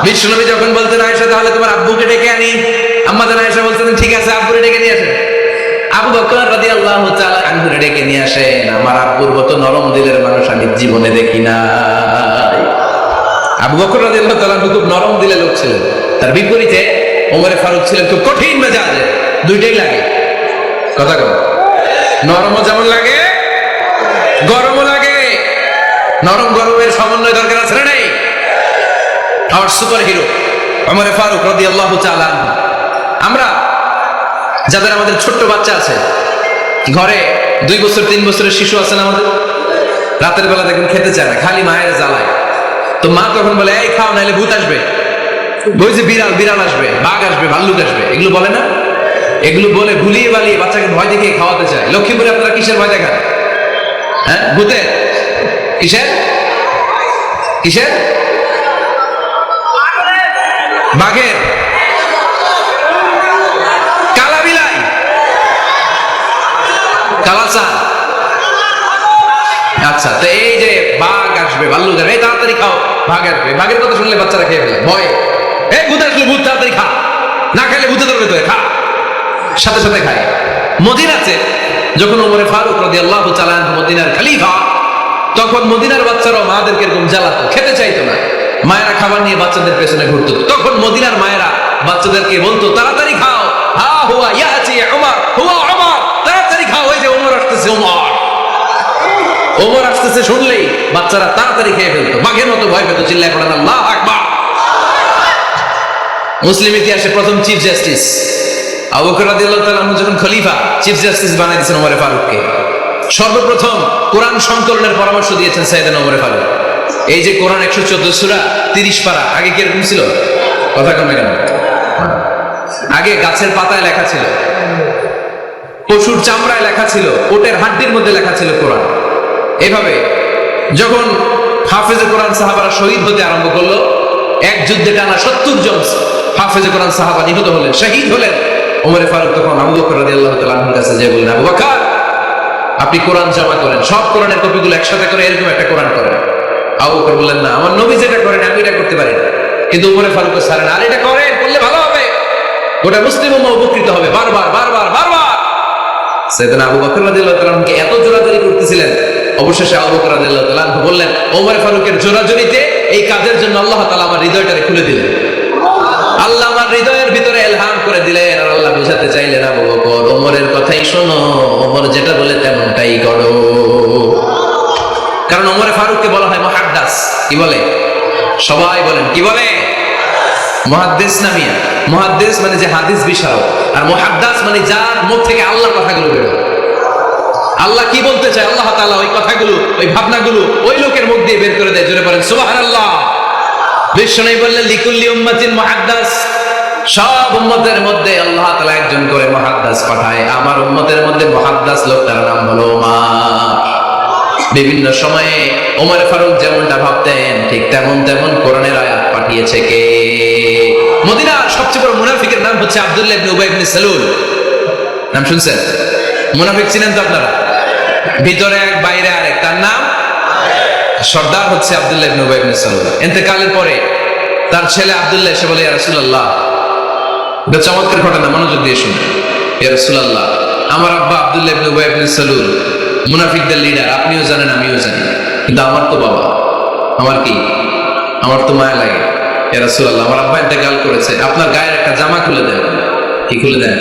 বিশ্বনবী যখন বলতেন আয়েশা তাহলে তোমার আব্বুকে ডেকে আনি, আম্মা জান আয়েশা বলতেন ঠিক আছে আব্বুরে ডেকে নিয়ে আসেন। আবু বকর রাদিয়াল্লাহু তাআলা আনহুরে ডেকে নিয়ে আসেন। আমার আব্বুর মতো নরম দিলের মানুষ আমি জীবনে দেখি নাই। আবু বকর রাদিয়াল্লাহু তাআলা খুব নরম দিলের লোক ছিলেন, তার বিপরীতে ওমর ফারুক ছিলেন খুব কঠিন মেজাজের। দুইটাই লাগে, কথা কও। নরমও যেমন লাগে, গরমও লাগে। নরম গরমের সমন্বয় দরকার আছে না নাই? আমার সুপার হিরো ওমর ফারুক রাদিয়াল্লাহু তাআলা আনহু। আমরা যাদের আমাদের ছোট্ট বাচ্চা আছে, ঘরে 2 বছর 3 বছরের শিশু আছে না আমাদের, রাতের বেলা দেখুন খেতে চায় না, খালি মায়ের জ্বালায়। তো মা তখন বলে এই খাও নাইলে ভূত আসবে, ওই যে বিড়াল আসবে, বাঘ আসবে, ভাল্লুক আসবে, এগুলো বলে না? এগুলো বলে ভুলিয়ে বালিয়ে বাচ্চাকে ভয় দেখিয়ে খাওয়াতে চায়। লক্ষ্মীপুরে আপনারা কিসের ভয় দেখান? হ্যাঁ, ভূতের? কিসের? বাঘের? কালা বিলাই, কালাচা। আচ্ছা, তো এই যে বাঘ আসবে, ভাল্লুক আসবে, এই তাড়াতাড়ি খাও, বাঘ আসবে। বাঘের কথা শুনলে বাচ্চারা খেয়ে ফেলে ভয়। এই ভূত আসলে, ভূত তাড়াতাড়ি খা, না খাইলে ভূতে ধরবে তো, খা। সাথে সাথে খায়। মদিনাতে যখন ওমর ফারুক রাদিয়াল্লাহু তাআলা আনহু মদিনার খলিফা, তখন মদিনার বাচ্চারাও মাদেরকে এরকম জ্বালাতো, খেতে চাইতো না। মায়েরা খাবার নিয়ে বাচ্চাদের পেছনে ঘুরতো। তখন মদিনার মায়েরা বাচ্চাদেরকে বলতো তাড়াতাড়ি খাও, হা হুয়া ইয়াতি উমর, হুয়া উমর, তাড়াতাড়ি খাও, ওই যে ওমর আসতেছে, ওমর আসতেছে শুনলেই বাচ্চারা তাড়াতাড়ি খেয়ে ফেলতো, বাঘের মতো ভয় পেত। চিল্লায় পড়েন আল্লাহু আকবার। মুসলিম ইতিহাসে প্রথম চিফ জাস্টিস আবু বকর রাদিয়াল্লাহু তাআলা আনহু যখন খলিফা, চিফ জাস্টিস বানিয়ে দিয়েছেন ওমর ফারুককে। সর্বপ্রথম কোরআন সংকলনের পরামর্শ দিয়েছেন সাইয়েদনা ওমর ফারুক। এই যে কোরআন 114 সূরা 30 পারা, আগে কিরকম ছিল? কথা কমে কেন? আগে গাছের পাতায় লেখা ছিল, পশুর চামড়ায় লেখা ছিল, ওটের হাড্ডির মধ্যে লেখা ছিল কোরআন। এভাবে যখন হাফেজে কোরআন সাহাবারা শহীদ হতে আরম্ভ করলো, এক যুদ্ধে টানা 70 জন হাফেজে কোরআন সাহাবা নিহত হলেন, শহীদ হলেন। ওমর ফারুক তখন আবু বকর রাদিয়াল্লাহু তাআলা আনহুর কাছে যেয়ে বললেন, আবু বকর আপনি কোরআন জমা করেন, সব কোরআনের কপিগুলো একসাথে করে এরকম একটা কোরআন করেন। আবু বকর বললেন না, আমার নবী যেটা করেন আমি এটা করতে পারি না। কিন্তু ওমর ফারুক ছাড়েন, আর এটা করেন, করলে ভালো হবে, গোটা মুসলিম উম্মাহ উপকৃত হবে। বারবার সাইয়েদনা আবু বকর রাদিয়াল্লাহু তাআলা আনহুকে এত জোরাজুরি করতেছিলেন, অবশেষে আবু বকর রাদিয়াল্লাহু তাআলা আনহু বললেন, ওমর ফারুকের জোরাজুরিতে এই কাজের জন্য আল্লাহ তাআলা আমার হৃদয়টারে খুলে দিলেন। আল্লাহ আমার হৃদয়ের ভিতরে ইলহাম করে দিলেন, আর আল্লাহ বুঝাতে চাইলেন, আবু বকর ওমরের কথাই শোনো, ওমর যেটা বলে তেমনটাই করো। কারণ ওমর ফারুককে বলা হয় মুহাদ্দিস। কি বলে? সবাই বলেন কি বলে? মুহাদ্দিস নামিয়া। মুহাদ্দিস মানে যে হাদিস বিশারদ, আর মুহাদ্দিস মানে যার মুখ থেকে আল্লাহর কথাগুলো বের হয়। আল্লাহ কি বলতে চায়, আল্লাহ তাআলা ওই কথাগুলো, ওই ভাবনাগুলো ওই লোকের মুখ দিয়ে বের করে দেয়। জোরে বলেন সুবহানাল্লাহ। বিশ্বনবী বললেন লিকুল্লি উম্মাতিন মুহাদ্দাস, সব উম্মতের মধ্যে আল্লাহ তাআলা একজন করে মুহাদ্দাস পাঠায়। আমার উম্মতের মধ্যে মুহাদ্দাস লোকটার নাম হলো ওমর। বিভিন্ন সময়ে ওমর ফারুক যেমনটা ভাবতেন ঠিক তেমন তেমন কোরআনের আয়াত পাঠিয়েছে কে? মদিনার সবচেয়ে বড় মুনাফিকের নাম হচ্ছে আব্দুল্লাহ ইবনে উবাই ইবনে সালুল। নাম শুনছেন? মুনাফিক চিনেন তো আপনারা? ভিতরে এক বাইরে আরেক, তার নাম সর্দার হচ্ছে আব্দুল্লাহ ইবনে উবাই ইবনে সালুল। ইন্তেকালের পরে তার ছেলে আব্দুল্লাহ এসে বলে, ইয়া রাসূলুল্লাহ, এটা চমৎকার ঘটনা, মনোযোগ দিয়ে শুনুন। ইয়া রাসূলুল্লাহ, আমার আব্বা আব্দুল্লাহ ইবনে উবাই ইবনে সালুল মুনাফিকদের লিডার, আপনিও জানেন আমিও জানি, কিন্তু আমার তো বাবা, আমার কি, আমার তো মায়া লাগে। ইয়া রাসূলুল্লাহ, আমার আব্বা ইন্তেকাল করেছে, আপনার গায়ের একটা জামা খুলে দেন। কি খুলে দেন?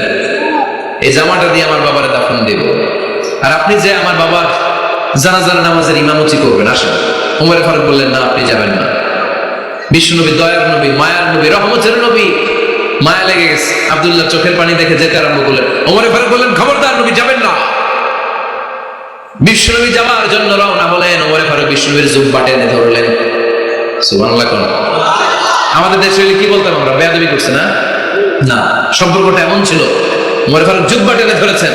এই জামাটা দিয়ে আমার বাবারে দাফন দেব, আর আপনি যে আমার বাবার জানাজার নামাজের ইমামতি করবেন, আসেন। ওমর ফারুক বললেন, না, আপনি যাবেন না। বিশ্বনবী দয়ার নবী, মায়ার নবী, রহমতের নবী, মায়া লেগে গেছে। আব্দুল্লাহ চোখের পানি দেখে যেতে আরম্ভ করলেন। ওমর ফারুক বললেন, খবরদার, নবী যাবেন না। বিশ্বনবী যাওয়ার জন্য রওনা হলেন। ওমর ফারুক বিশ্বনবীর জুব্বা টেনে ধরলেন। সুবহানাল্লাহ। কোন আমাদের দেশে কি বলতাম আমরা, বেয়াদবি করছে না? না, সম্পর্কটা এমন ছিল। ওমর ফারুক জুব্বা টেনে ধরেছেন।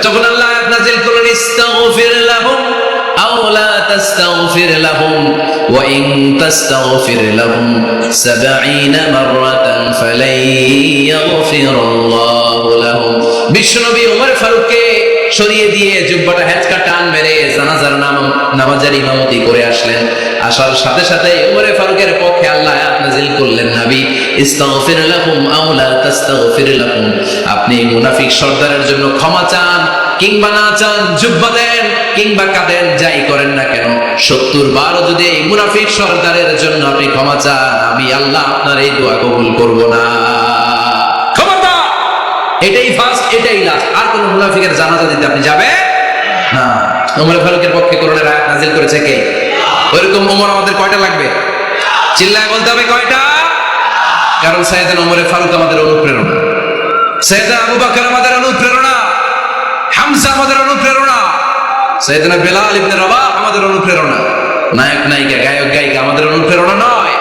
তখন আল্লাহ আয়াত নাযিল করলেন, ইস্তাগফির লাহুম আও লা তাস্তাগফির লাহুম ওয়া ইন তাস্তাগফির লাহুম ৭০ মাররাতান ফালাই ইয়াগফিরুল্লাহু লাহুম। বিশ্বনবী ওমর ফারুককে সরিয়ে দিয়ে জুব্বাটা হ্যাচকা টান মেরে জানাজার নামাজের ইমামতি করে আসলেন। আসার সাথে সাথে ওমর ফারুকের পক্ষে আল্লাহ আয়াত নাযিল করলেন, নবী, ইস্তাগফির লাহুম আও লা তাস্তাগফির লাহুম, আপনি মুনাফিক সর্দারের জন্য ক্ষমা চান কিংবা না চান, জুব্বা দেন কিংবা কাঁদেন, যাই করেন না কেন, ৭০ বার যদি এই মুনাফিক সর্দারের জন্য আপনি ক্ষমা চান, আমি আল্লাহ আপনার এই দোয়া কবুল করব না। খবরদার, এটাই ফার্স্ট, এটাই লাস্ট। আর কোন মুনাফিকের জানাজা দিতে আপনি যাবেন না। ওমর ফারুকের পক্ষে কোরআনের আয়াত নাযিল করেছে কে? ওইরকম ওমর আমাদের কয়টা লাগবে? চিল্লায় বলতে হবে কয়টা? কারণ সাইয়েদনা ওমর ফারুক আমাদের অনুপ্রেরণা, সাইয়েদনা আবু বকর আমাদের অনুপ্রেরণা, হামজা আমাদের অনুপ্রেরণা, সাইয়েদনা বেলাল ইবনে রাবাহ আমাদের অনুপ্রেরণা। নায়ক নায়িকা, গায়ক গায়িকা আমাদের অনুপ্রেরণা নয়।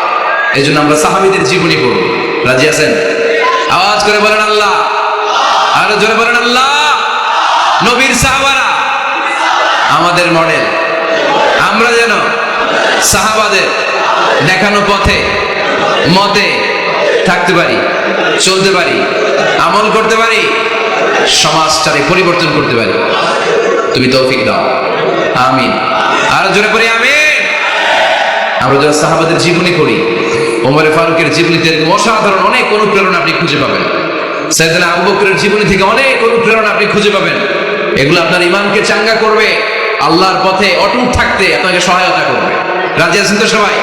এজন্য আমরা সাহাবীদের জীবনী পড়ব। রাজি আছেন? আওয়াজ করে বলেন আল্লাহ। আরো জোরে বলেন আল্লাহ। নবীর সাহাবারা আমাদের মডেল। আমরা যেন সাহাবাদের দেখানো পথে মতে থাকতে পারি, চলতে পারি, আমল করতে পারি, সমাজটাকে পরিবর্তন করতে পারি। তুমি তৌফিক দাও, আমিন। আরো জোরে পড়ি আমিন। আমরা যারা সাহাবাদের জীবনী পড়ি, ওমর ফারুকের জীবনীতে এরকম অসাধারণ অনেক অনুপ্রেরণা আপনি খুঁজে পাবেন। সাইয়েদনা আবু বকরের জীবনী থেকে অনেক অনুপ্রেরণা আপনি খুঁজে পাবেন। এগুলো আপনার ঈমানকে চাঙ্গা করবে, আল্লাহর পথে অটুট থাকতে আপনাকে সহায়তা করবে। রাজি আছেন তো সবাই?